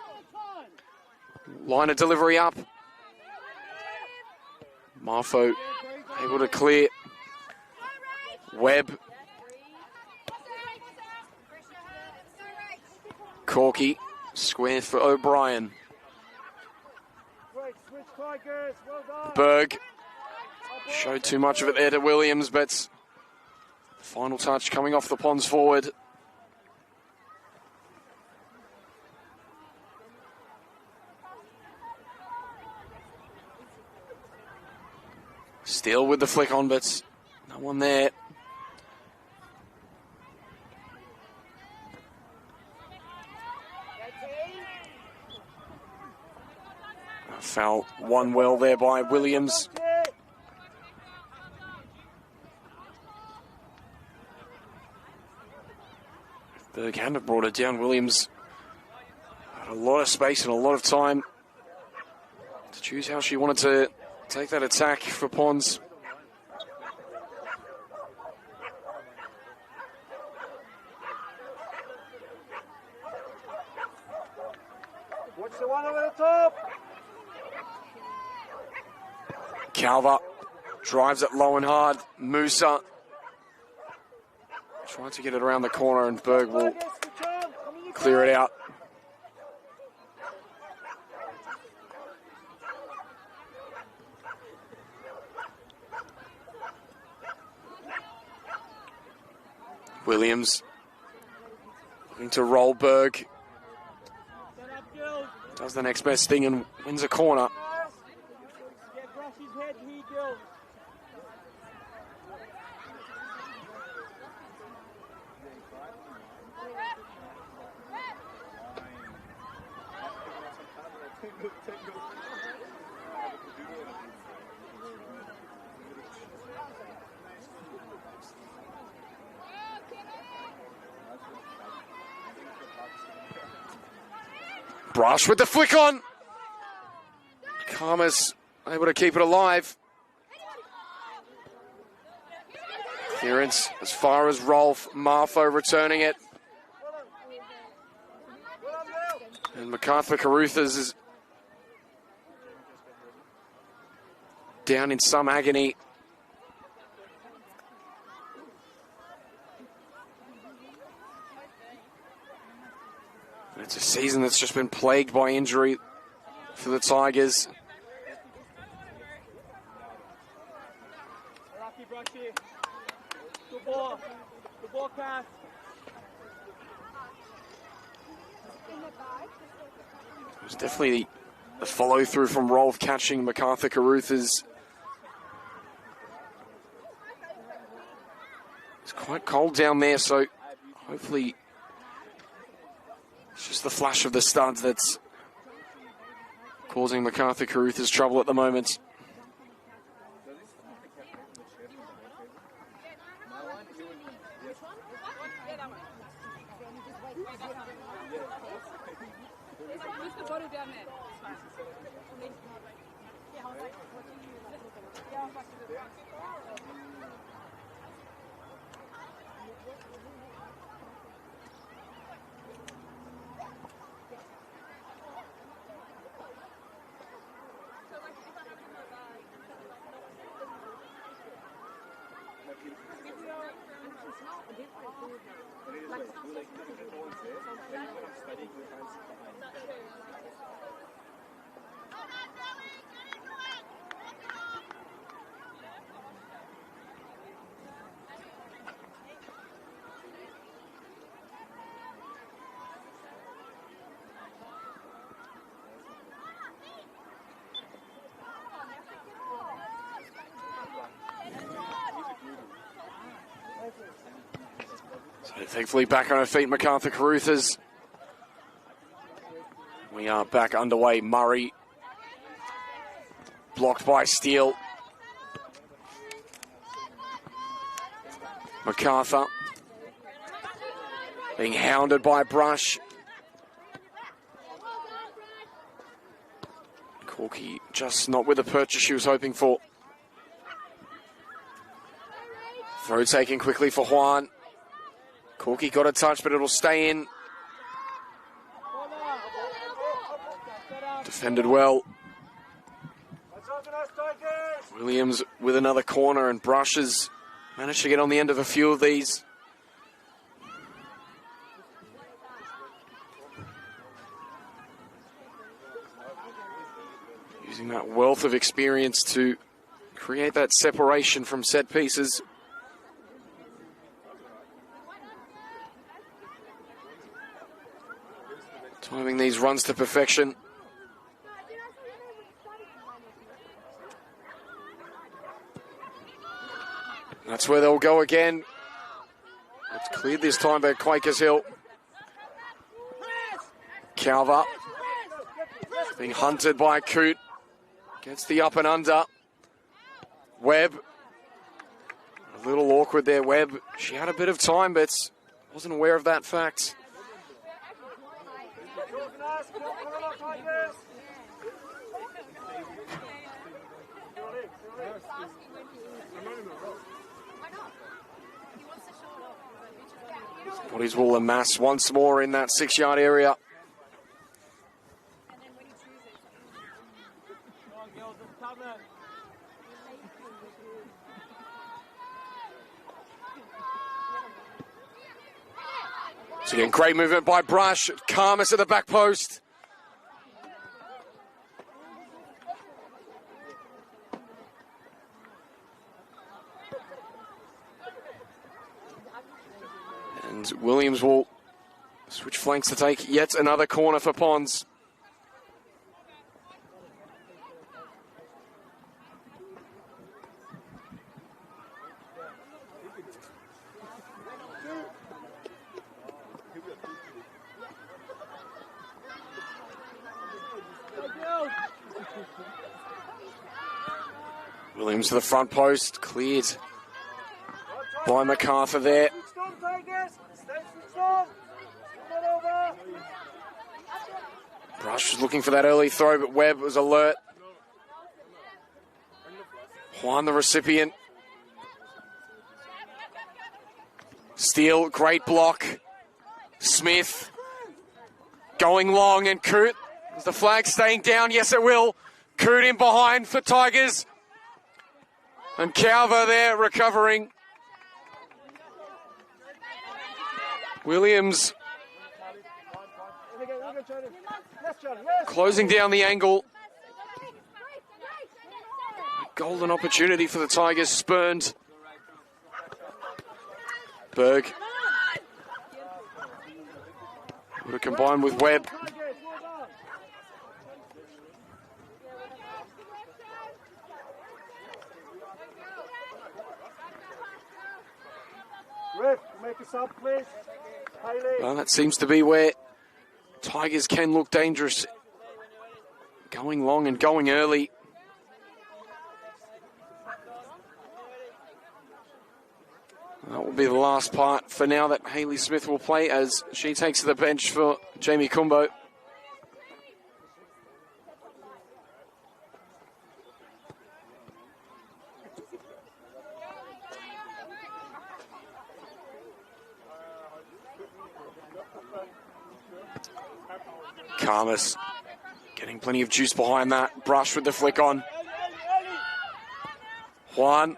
Line of delivery up. Marfo able to clear. Webb. Corky. Square for O'Brien. Berg. Showed too much of it there to Williams, but final touch coming off the Pons forward. Still with the flick on, but no one there. Foul won well there by Williams. Berg hadn't have brought it down. Williams had a lot of space and a lot of time to choose how she wanted to take that attack for Pons. Watch the one over the top. Calva drives it low and hard. Musa trying to get it around the corner, and Berg will clear it out. Williams looking to roll Berg. Does the next best thing and wins a corner. Brush with the flick on. Karmas able to keep it alive. Clearance as far as Rolf. Marfo returning it. And MacArthur Carruthers is down in some agony. It's a season that's just been plagued by injury for the Tigers. Good ball. Good ball, Cass. There's definitely a follow-through from Rolf catching MacArthur Carruthers. It's quite cold down there, so hopefully It's just the flash of the studs that's causing MacArthur Carruthers trouble at the moment. Just the bottle down there. So thankfully back on her feet, MacArthur Carruthers. We are back underway. Murray blocked by Steele. MacArthur being hounded by Brush. Corky just not with the purchase she was hoping for. Throw taken quickly for Juan. Corky got a touch, but it'll stay in. Defended well. Williams with another corner, and Brush has managed to get on the end of a few of these. Using that wealth of experience to create that separation from set pieces. Timing these runs to perfection. That's where they'll go again. It's cleared this time by Quakers Hill. Calver being hunted by Coote. Gets the up and under. Webb. A little awkward there, Webb. She had a bit of time, but wasn't aware of that fact. Bodies will amass once more in that 6-yard area. So again, great movement by Brush. Karmas at the back post. And Williams will switch flanks to take yet another corner for Pons. Williams to the front post, cleared by MacArthur there. Brush was looking for that early throw, but Webb was alert. Juan the recipient. Steele, great block. Smith going long, and Coote. Is the flag staying down? Yes, it will. Coote in behind for Tigers. And Calver there recovering. Williams closing down the angle. Golden opportunity for the Tigers, spurned. Berg would have combined with Webb. Ref, make us up, please. Well, that seems to be where Tigers can look dangerous. Going long and going early. That will be the last part for now that Hayley Smith will play as she takes to the bench for Jamie Kumbo. Karmas getting plenty of juice behind that. Brush with the flick on. Juan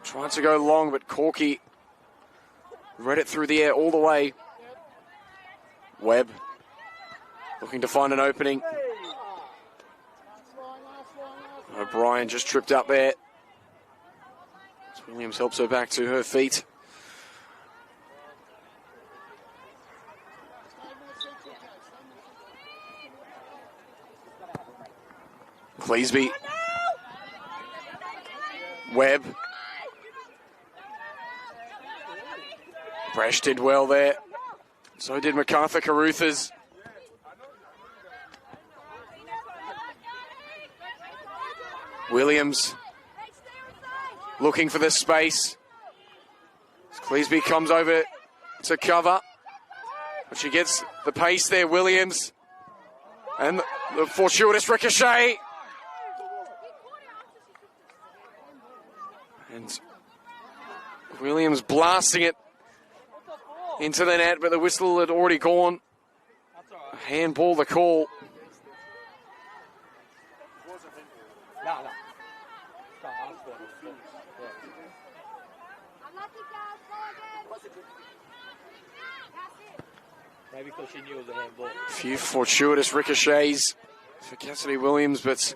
tried to go long, but Corky read it through the air all the way. Webb looking to find an opening. O'Brien just tripped up there. Williams helps her back to her feet. Cleesby. Webb. Bresh did well there. So did MacArthur Caruthers. Williams looking for the space. As Cleesby comes over to cover. But she gets the pace there, Williams. And the fortuitous ricochet. And Williams blasting it into the net, but the whistle had already gone. Handball the call. Maybe because she knew it was a handball. A few fortuitous ricochets for Cassidy Williams, but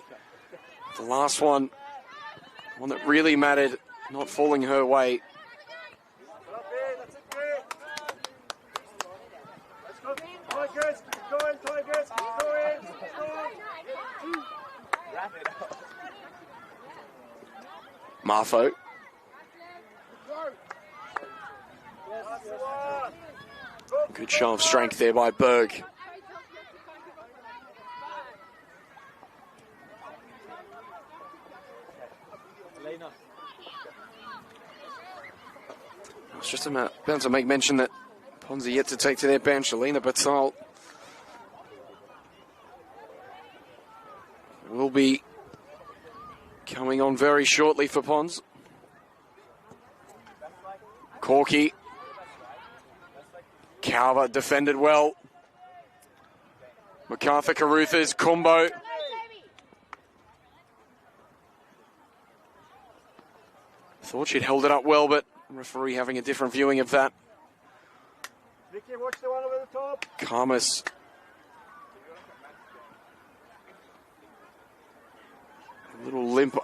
the last one that really mattered, not falling her way. Tigers, keep going, Tigers, keep going. Marfo. Good show of strength there by Berg. I was just about to make mention that Ponzi yet to take to their bench. Alina Batal will be coming on very shortly for Pons. Corky. Calver defended well. MacArthur Caruthers, Kumbo. Thought she'd held it up well, but referee having a different viewing of that. Vicky, watch the one over the top. Karmas. A little limp.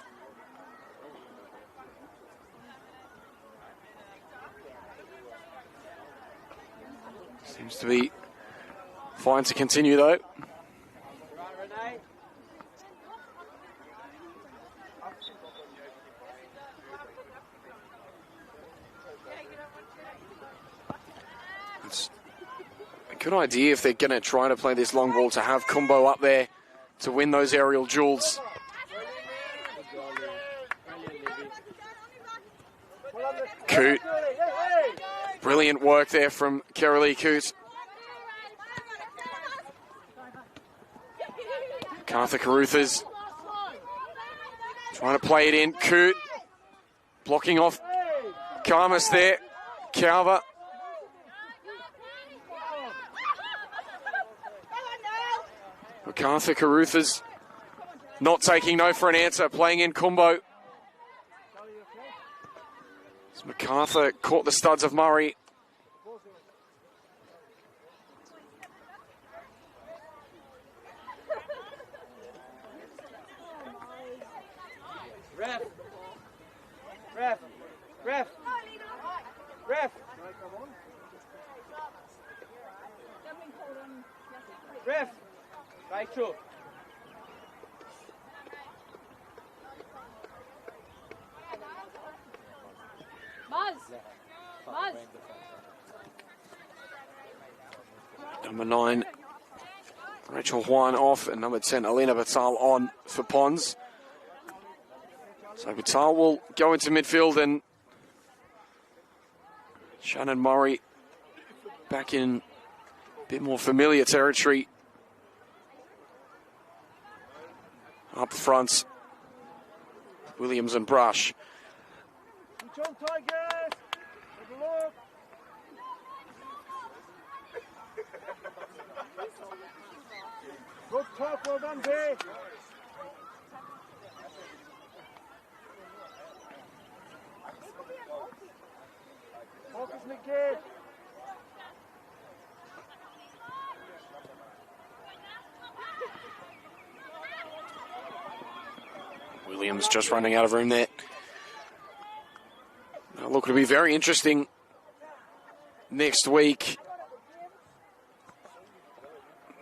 Seems to be fine to continue though. It's a good idea if they're going to try to play this long ball to have Kumbo up there to win those aerial duels. Coote. Brilliant work there from Carolee Coote. MacArthur Caruthers trying to play it in. Coote blocking off Karmas there. Calver. MacArthur Caruthers not taking no for an answer, playing in Kumbo. As MacArthur caught the studs of Murray. Ref. Ref. Ref. Ref. Ref. Rachel. Number 9, Rachel Huan off, and number 10, Alina Batal on for Pons. So Batal will go into midfield, and Shannon Murray back in a bit more familiar territory. Up front, Williams and Brush. Switch on, Tigers! Have a look! Good talk, well done, B. Focus, Mickey. Williams just running out of room there. Now look, it'll be very interesting next week.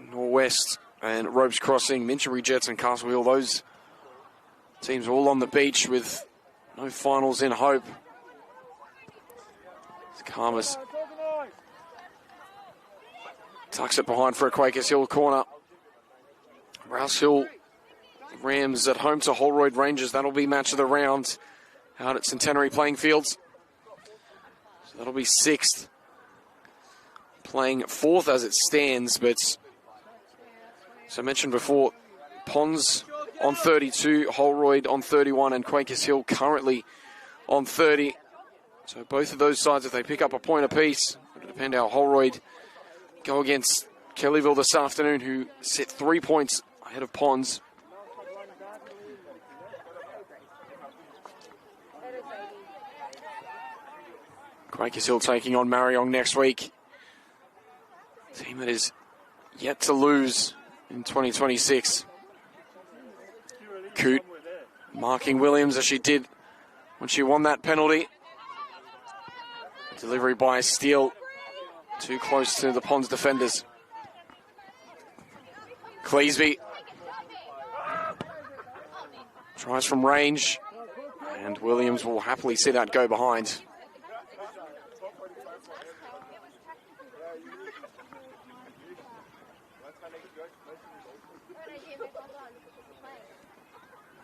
Norwest and Ropes Crossing, Minchinbury Jets and Castle Hill, those teams are all on the beach with no finals in hope. Karmas tucks it behind for a Quakers Hill corner. Rouse Hill Rams at home to Holroyd Rangers. That'll be match of the round out at Centenary Playing Fields. So that'll be 6th. Playing 4th as it stands, but as I mentioned before, Pons on 32, Holroyd on 31, and Quakers Hill currently on 30. So both of those sides, if they pick up a point apiece, it'll depend how Holroyd go against Kellyville this afternoon, who sit 3 points ahead of Pons. Quakers Hill taking on Mariong next week. Team that is yet to lose in 2026. Coote marking Williams as she did when she won that penalty. Delivery by Steele, too close to the Pons defenders. Cleesby tries from range, and Williams will happily see that go behind.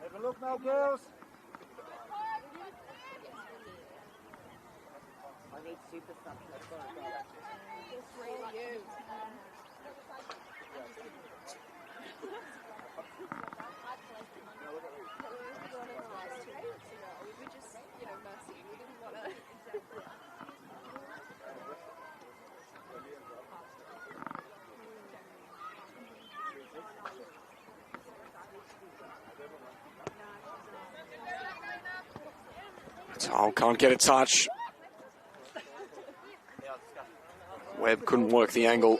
Have a look now, girls. I need super stuff. Oh, can't get a touch. Webb couldn't work the angle.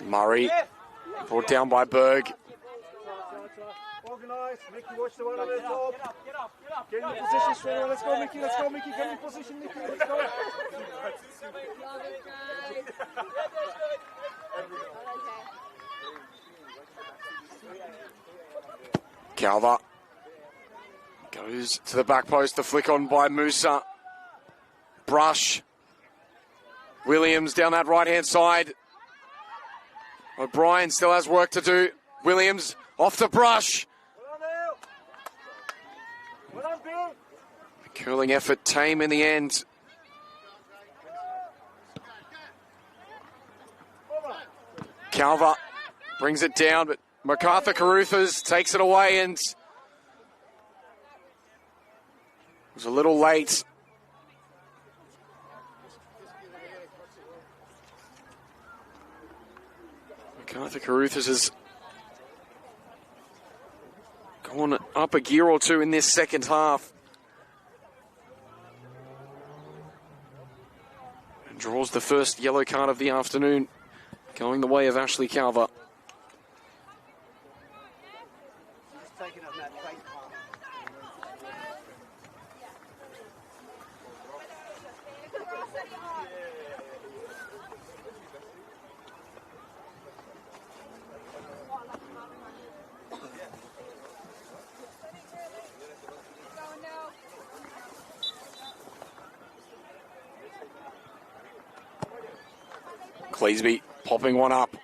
Murray brought down by Berg. Organise. Mickey, watch the one on the top. Get in your position straight away. Let's go, Mickey. Let's go, Mickey. Get in your position, Mickey. Let's go. Calva goes to the back post. The flick on by Musa. Brush. Williams down that right-hand side. O'Brien still has work to do. Williams off to Brush. Curling effort tame in the end. Calva brings it down, but MacArthur Caruthers takes it away and was a little late. MacArthur Caruthers has gone up a gear or two in this second half. And draws the first yellow card of the afternoon, going the way of Ashley Calva. Cleesby popping one up.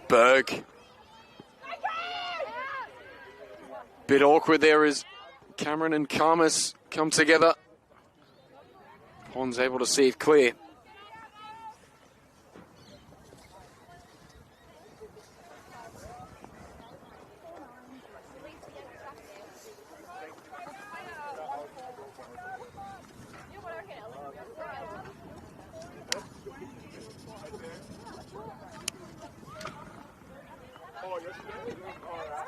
Berg. Bit awkward there as Cameron and Karmas come together. Pond's able to see it clear.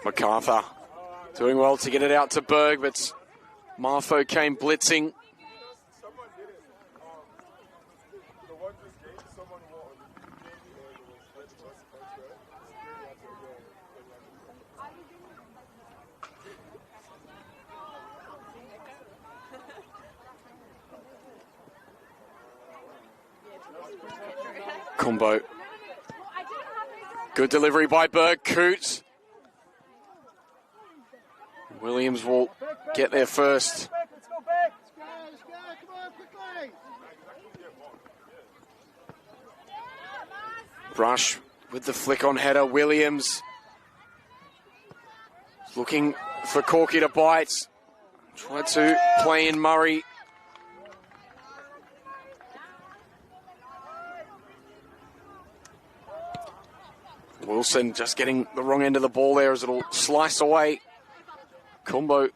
MacArthur doing well to get it out to Berg, but Marfo came blitzing. Combo. Good delivery by Berg. Coots. Williams will get there first. Brush with the flick on header. Williams looking for Corky to bite. Tried to play in Murray. Wilson just getting the wrong end of the ball there as it'll slice away. Combo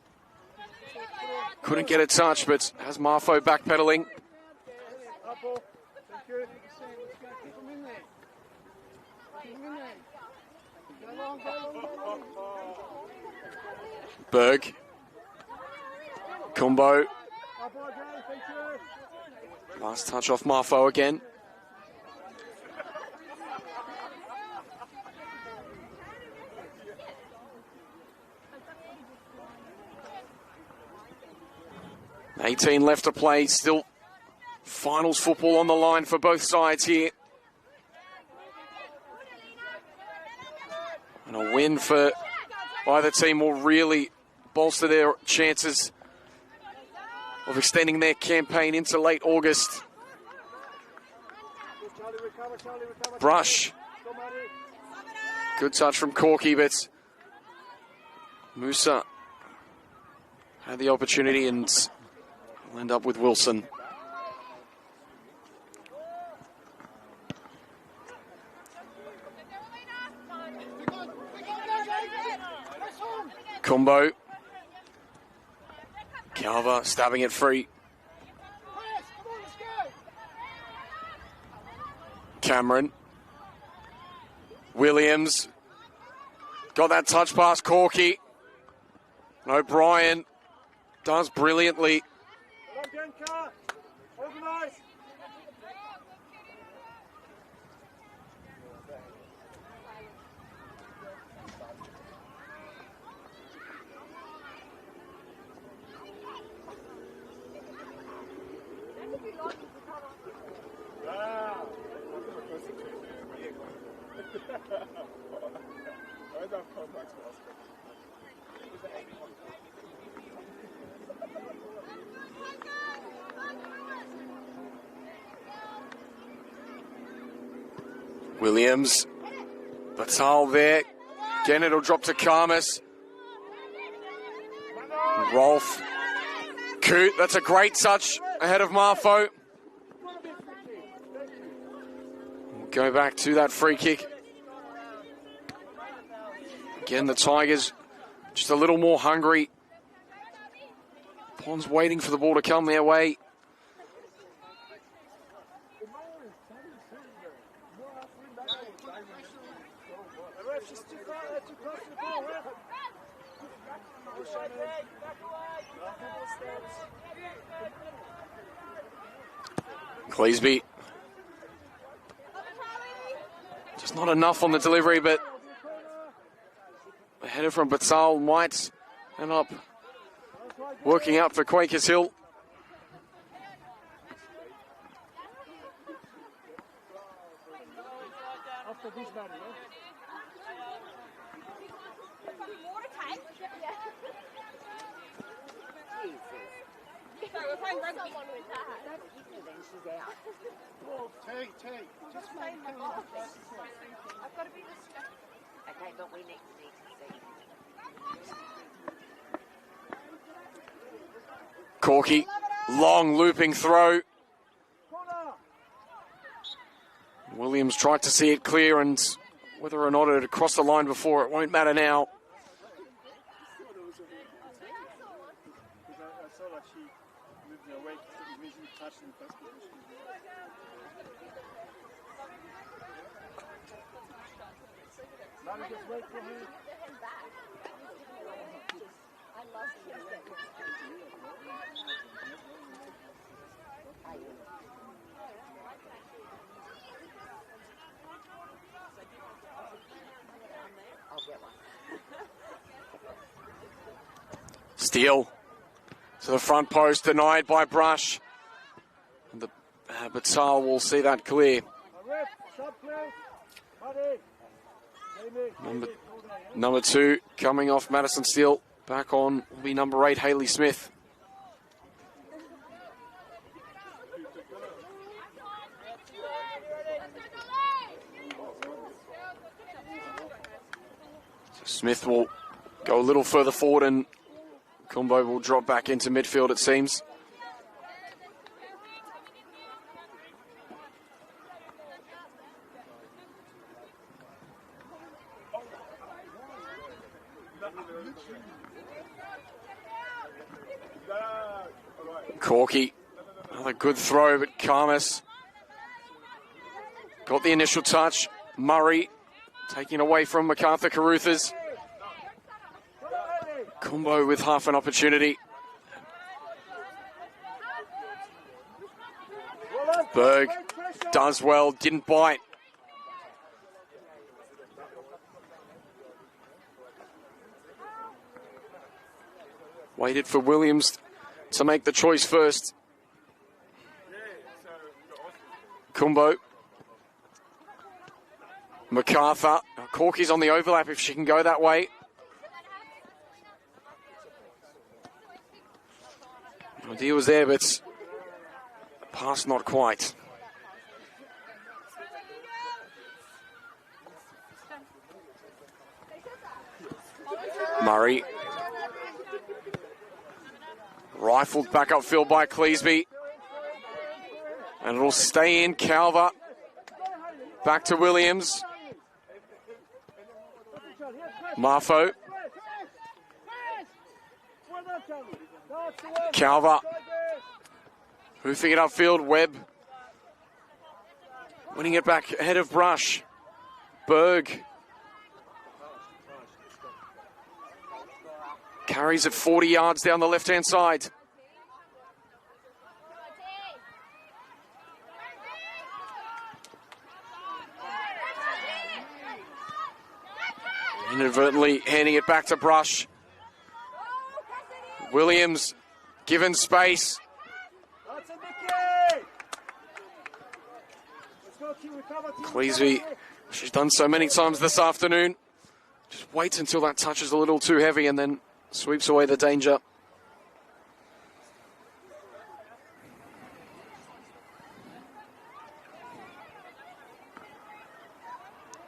couldn't get a touch, but has Marfo backpedaling. Berg. Combo. Last touch off Marfo again. $18 left to play, still finals football on the line for both sides here. And a win for either team will really bolster their chances of extending their campaign into late August. Brush. Good touch from Corky, but Musa had the opportunity and will end up with Wilson. Combo. Calver stabbing it free. Cameron. Williams. Got that touch past Corky. And O'Brien does brilliantly. Williams, Batal there. Again, it'll drop to Karmas. Rolf. Coot, that's a great touch ahead of Marfo. We'll go back to that free kick. Again, the Tigers just a little more hungry. Pond's waiting for the ball to come their way. Cleesby. Just not enough on the delivery, but a header from Batal might end up working out for Quakers Hill. Sorry, we're playing rugby. Take. Just play my ball. I've got to be the okay, but we need to see. Corky, long looping throw. Williams tried to see it clear, and whether or not it had crossed the line before, it won't matter now. Steele to the front post, denied by Brush. And the Batal will see that clear. Number 2 coming off Madison Steele. Back on will be number 8, Hayley Smith. So Smith will go a little further forward, and Combo will drop back into midfield, it seems. Corky, another good throw, but Karmas got the initial touch. Murray taking away from MacArthur Caruthers. Combo with half an opportunity. Berg does well, didn't bite. Waited for Williams to make the choice first. Kumbo. MacArthur. Corky's on the overlap if she can go that way. The idea was there, but the pass not quite. Murray. Rifled back upfield by Cleesby. And it'll stay in. Calver. Back to Williams. Marfo. Calver. Hoofing it upfield. Webb. Winning it back ahead of Brush. Berg. Carries it 40 yards down the left-hand side. Inadvertently handing it back to Brush. Williams given space. Cleesby, she's done so many times this afternoon. Just waits until that touch is a little too heavy and then sweeps away the danger.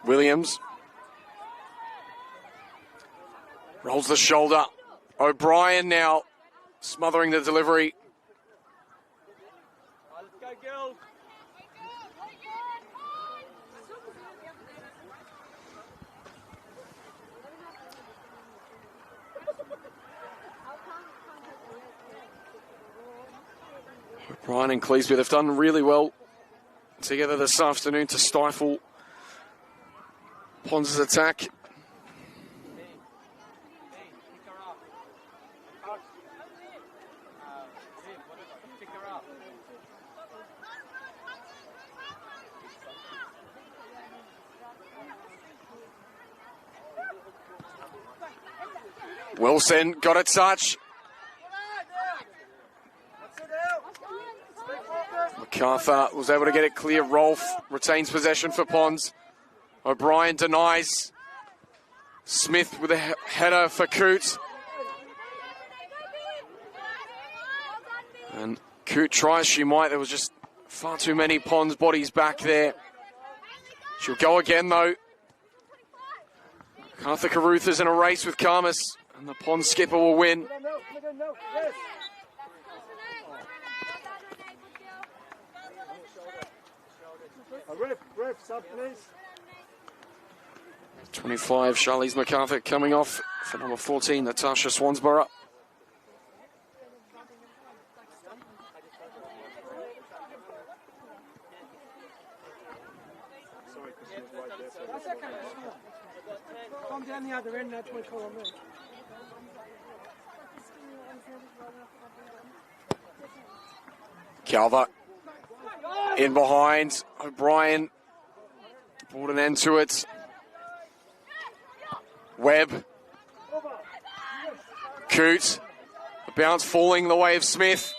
Williams rolls the shoulder. O'Brien now smothering the delivery. Let's go, girls. O'Brien and Cleesby, they've done really well together this afternoon to stifle Pons' attack. Wilson got a touch. MacArthur was able to get it clear. Rolfe retains possession for Pons. O'Brien denies. Smith with a header for Coote. Coot tries, she might. There was just far too many Pons bodies back there. She'll go again, though. Arthur Carruth is in a race with Karmas, and the Pons skipper will win. Ref, sub, please. 25, Charlize MacArthur coming off for number 14, Natasha Swansborough. Come down the other end, that's my call on me. Calver in behind. O'Brien brought an end to it. Webb. Coot. A bounce falling the way of Smith.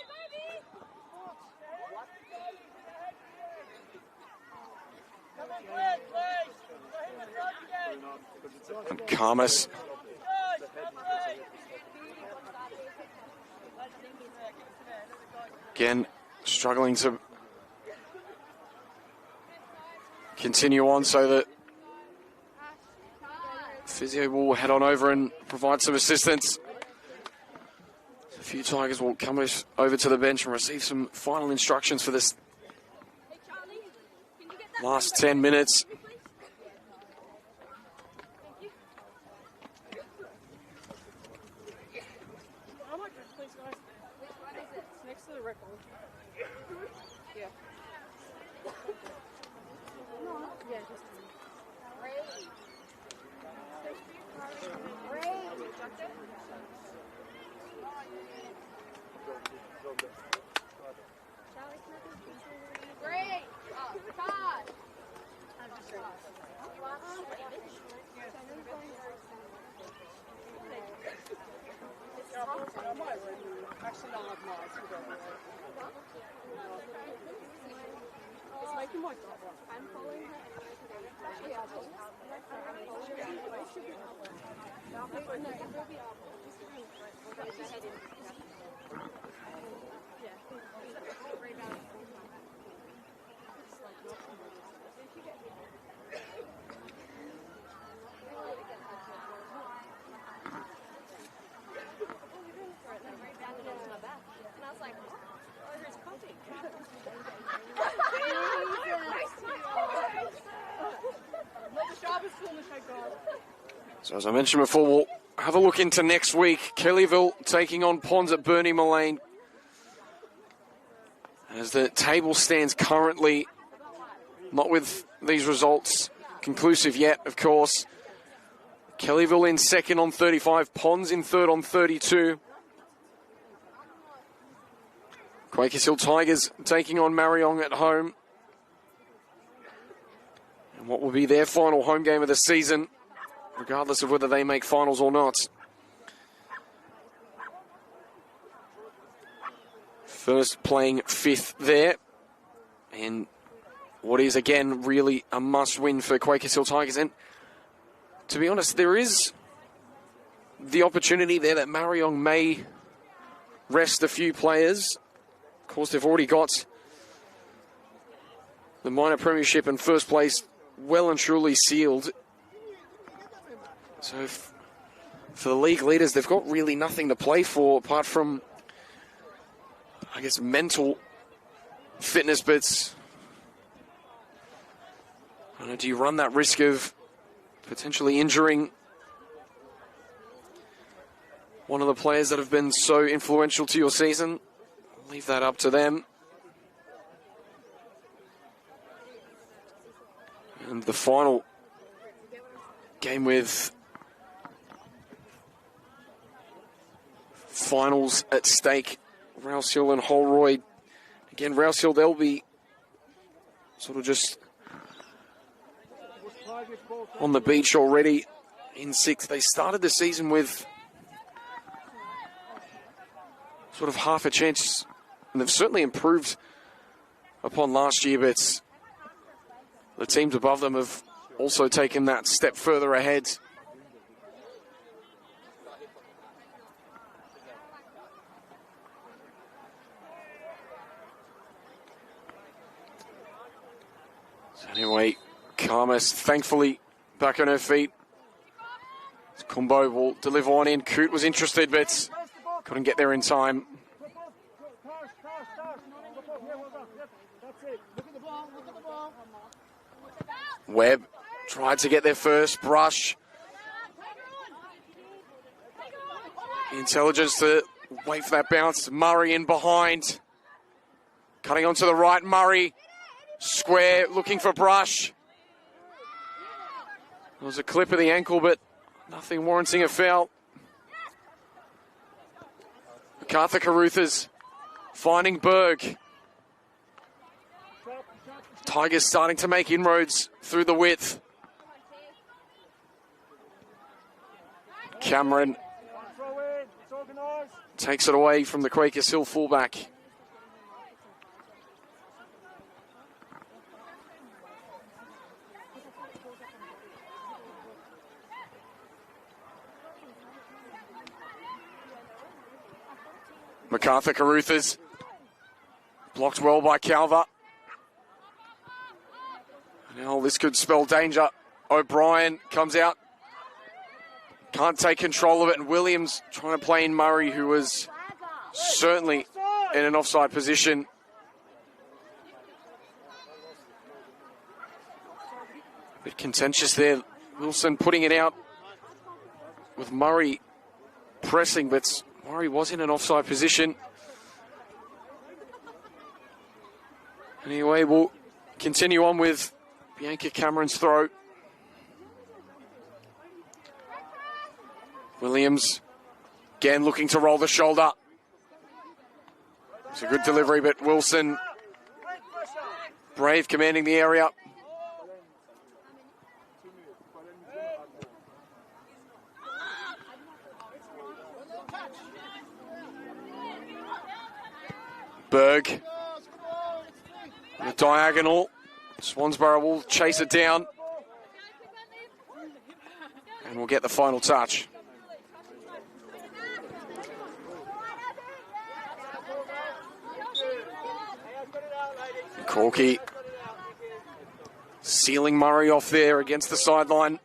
And Karmas. Again, struggling to continue on, so that physio will head on over and provide some assistance. A few Tigers will come over to the bench and receive some final instructions for this last 10 minutes. So as I mentioned before, we'll have a look into next week. Kellyville taking on Pons at Bernie Mullane. As the table stands currently, not with these results conclusive yet, of course. Kellyville in second on 35, Pons in third on 32. Quakers Hill Tigers taking on Mariong at home. And what will be their final home game of the season, regardless of whether they make finals or not. First playing fifth there. And what is, again, really a must-win for Quakers Hill Tigers. And to be honest, there is the opportunity there that Mariong may rest a few players. Of course, they've already got the minor premiership and first place well and truly sealed. So for the league leaders, they've got really nothing to play for apart from, I guess, mental fitness. But I don't know, do you run that risk of potentially injuring one of the players that have been so influential to your season? Leave that up to them. And the final game with finals at stake, Rouse Hill and Holroyd. Again, Rouse Hill, they'll be sort of just on the beach already in sixth. They started the season with sort of half a chance, and they've certainly improved upon last year, but the teams above them have also taken that step further ahead. Anyway, Karmas thankfully back on her feet. Kumbo will deliver one in. Coote was interested, but couldn't get there in time. Webb tried to get there first. Brush. Intelligence to wait for that bounce. Murray in behind. Cutting onto the right, Murray. Square, looking for Brush. There was a clip of the ankle, but nothing warranting a foul. MacArthur Caruthers finding Berg. Tigers starting to make inroads through the width. Cameron takes it away from the Quakers Hill fullback. MacArthur Caruthers blocked well by Calver. Now this could spell danger. O'Brien comes out. Can't take control of it, and Williams trying to play in Murray, who was certainly in an offside position. A bit contentious there. Wilson putting it out with Murray pressing, but Murray was in an offside position. Anyway, we'll continue on with Bianca Cameron's throw. Williams, again looking to roll the shoulder. It's a good delivery, but Wilson, Brave commanding the area. Berg, the diagonal. Swansborough will chase it down. And we'll get the final touch. Corky sealing Murray off there against the sideline.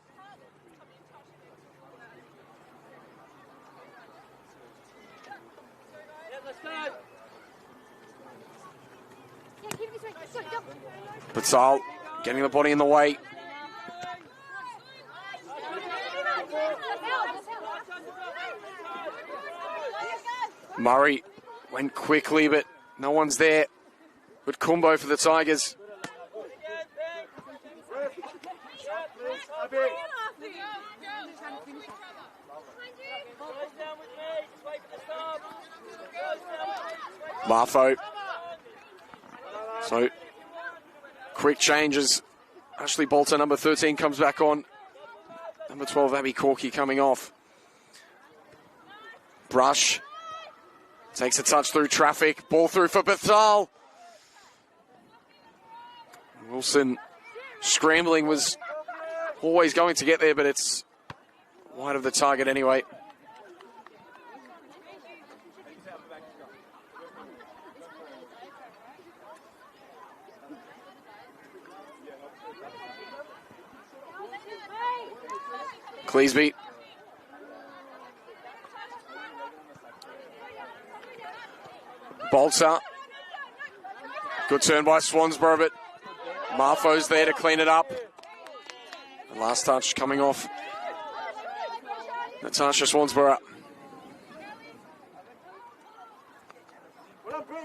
Patel getting the body in the way. Murray went quickly, but no one's there. But Kumbo for the Tigers. Marfo. So, quick changes. Ashley Bolter, number 13, comes back on. Number 12, Abby Corky coming off. Brush. Takes a touch through traffic. Ball through for Bethal. Wilson scrambling, was always going to get there, but it's wide of the target anyway. Cleesby. Bolter. Good turn by Swansborough, but Marfo's there to clean it up. The last touch coming off Natasha Swansborough.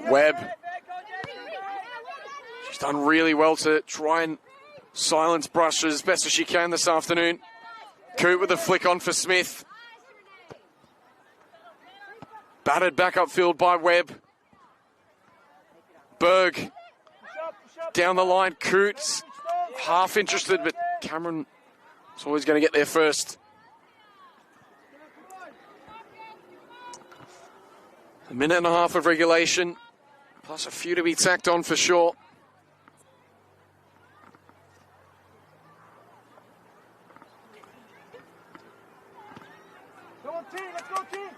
Webb. She's done really well to try and silence Brush as best as she can this afternoon. Coote with a flick on for Smith. Battered back upfield by Webb. Berg down the line. Coote's half interested, but Cameron is always going to get there first. A minute and a half of regulation, plus a few to be tacked on for sure. Come on, team, let's go, team.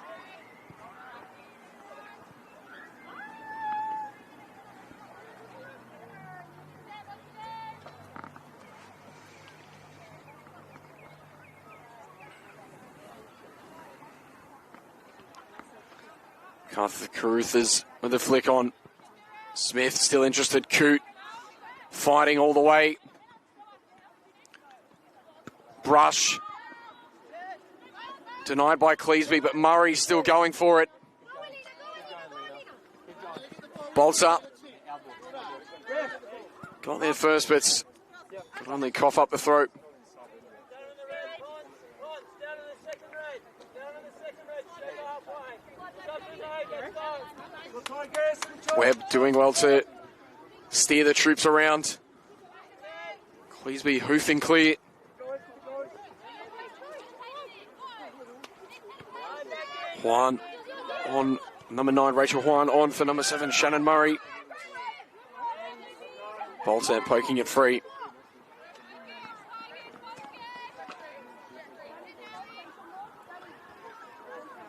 Caruthers with the flick on. Smith still interested. Coote fighting all the way. Brush. Denied by Cleesby, but Murray still going for it. Bolter. Got there first, but could only cough up the throat. Webb doing well to steer the troops around. Cleesby hoofing clear. Juan on number 9, Rachel Juan on for number 7, Shannon Murray. Bolter poking it free.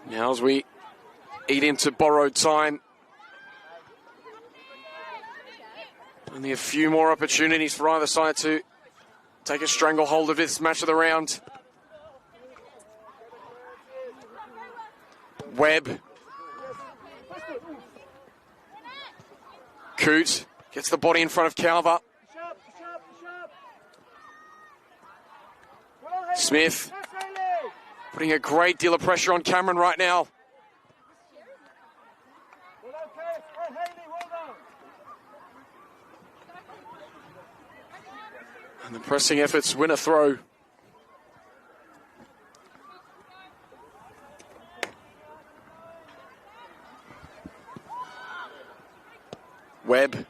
Now as we eat into borrowed time. Only a few more opportunities for either side to take a stranglehold of this match of the round. Webb. Coote gets the body in front of Calver. Smith putting a great deal of pressure on Cameron right now. And the pressing efforts win a throw. Webb.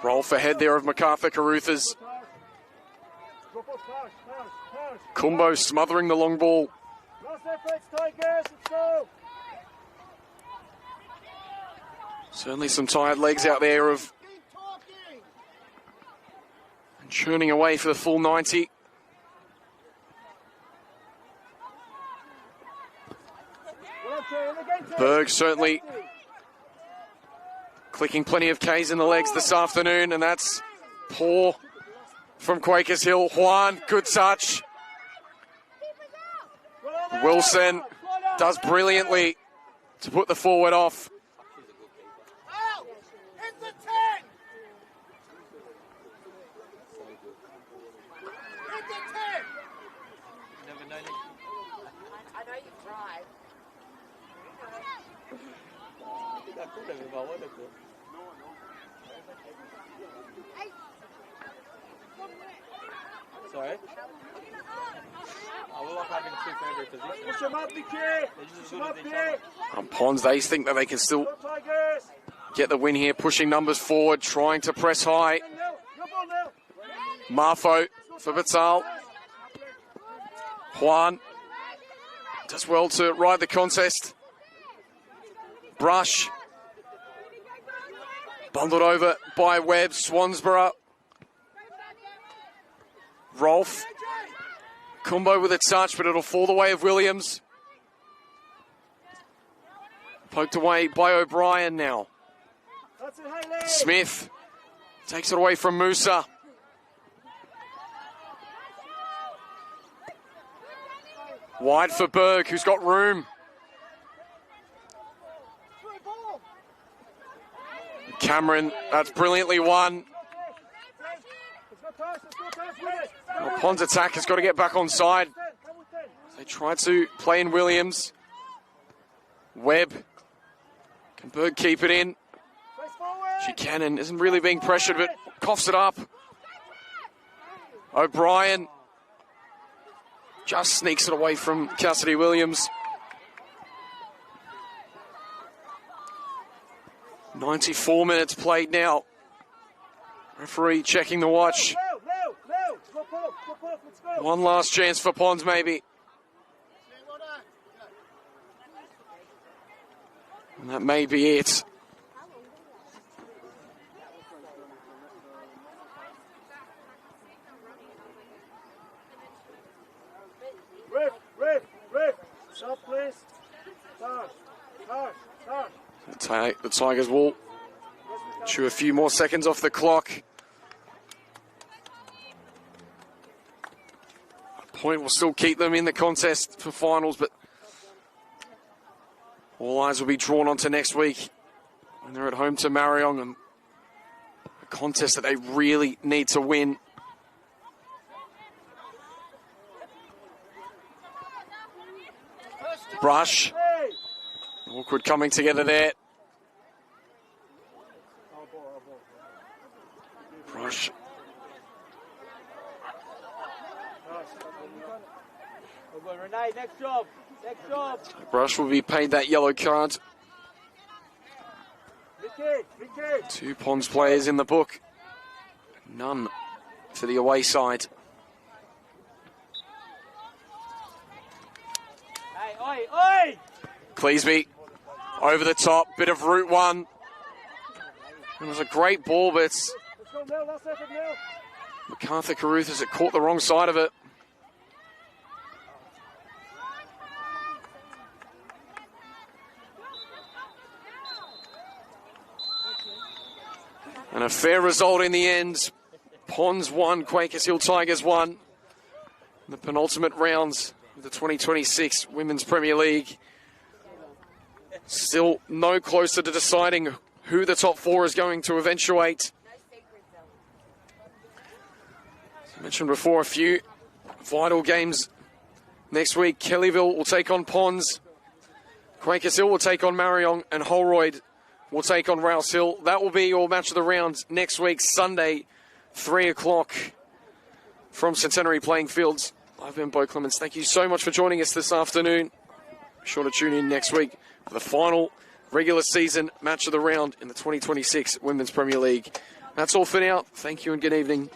Rolf ahead there of MacArthur Caruthers. Kumbo smothering the long ball. Certainly some tired legs out there of churning away for the full 90. Berg certainly clicking plenty of Ks in the legs this afternoon, and that's poor from Quakers Hill. Juan, good touch. Wilson does brilliantly to put the forward off. I know you tried. Sorry? I love having two favorite positions. Push them up, Nicky! Push them up here! Pons, they think that they can still get the win here, pushing numbers forward, trying to press high. Marfo for Batal. Juan does well to ride the contest. Brush. Bundled over by Webb. Swansborough. Rolf. Kumbo with a touch, but it'll fall the way of Williams. Poked away by O'Brien now. Smith takes it away from Musa. Wide for Berg, who's got room. Cameron, that's brilliantly won. Well, Pond's attack has got to get back on side. They try to play in Williams. Webb. Can Berg keep it in? She can and isn't really being pressured, but coughs it up. O'Brien just sneaks it away from Cassidy Williams. 94 minutes played now. Referee checking the watch. One last chance for Pons, maybe. And that may be it. Ref. Stop, please. Start. The Tigers will chew a few more seconds off the clock. A point will still keep them in the contest for finals, but All eyes will be drawn onto next week when they're at home to Marion, and a contest that they really need to win. Brush. Awkward coming together there. Brush. Renee, next job. Next job. Brush will be paid that yellow card. Vicky. 2 Ponds players in the book. None for the away side. Hey, oi! Cleesby over the top, bit of route one. It was a great ball, but Let's go, Mel. Last second, Mel. MacArthur Carruthers has caught the wrong side of it. And a fair result in the end. Ponds 1, Quakers Hill Tigers 1. The penultimate rounds of the 2026 Women's Premier League. Still no closer to deciding who the top 4 is going to eventuate. As I mentioned before, a few vital games next week. Kellyville will take on Ponds. Quakers Hill will take on Marion, and Holroyd will take on Rouse Hill. That will be your match of the round next week, Sunday, 3 o'clock from Centenary Playing Fields. I've been Bo Clements. Thank you so much for joining us this afternoon. Be sure to tune in next week for the final regular season match of the round in the 2026 Women's Premier League. That's all for now. Thank you and good evening.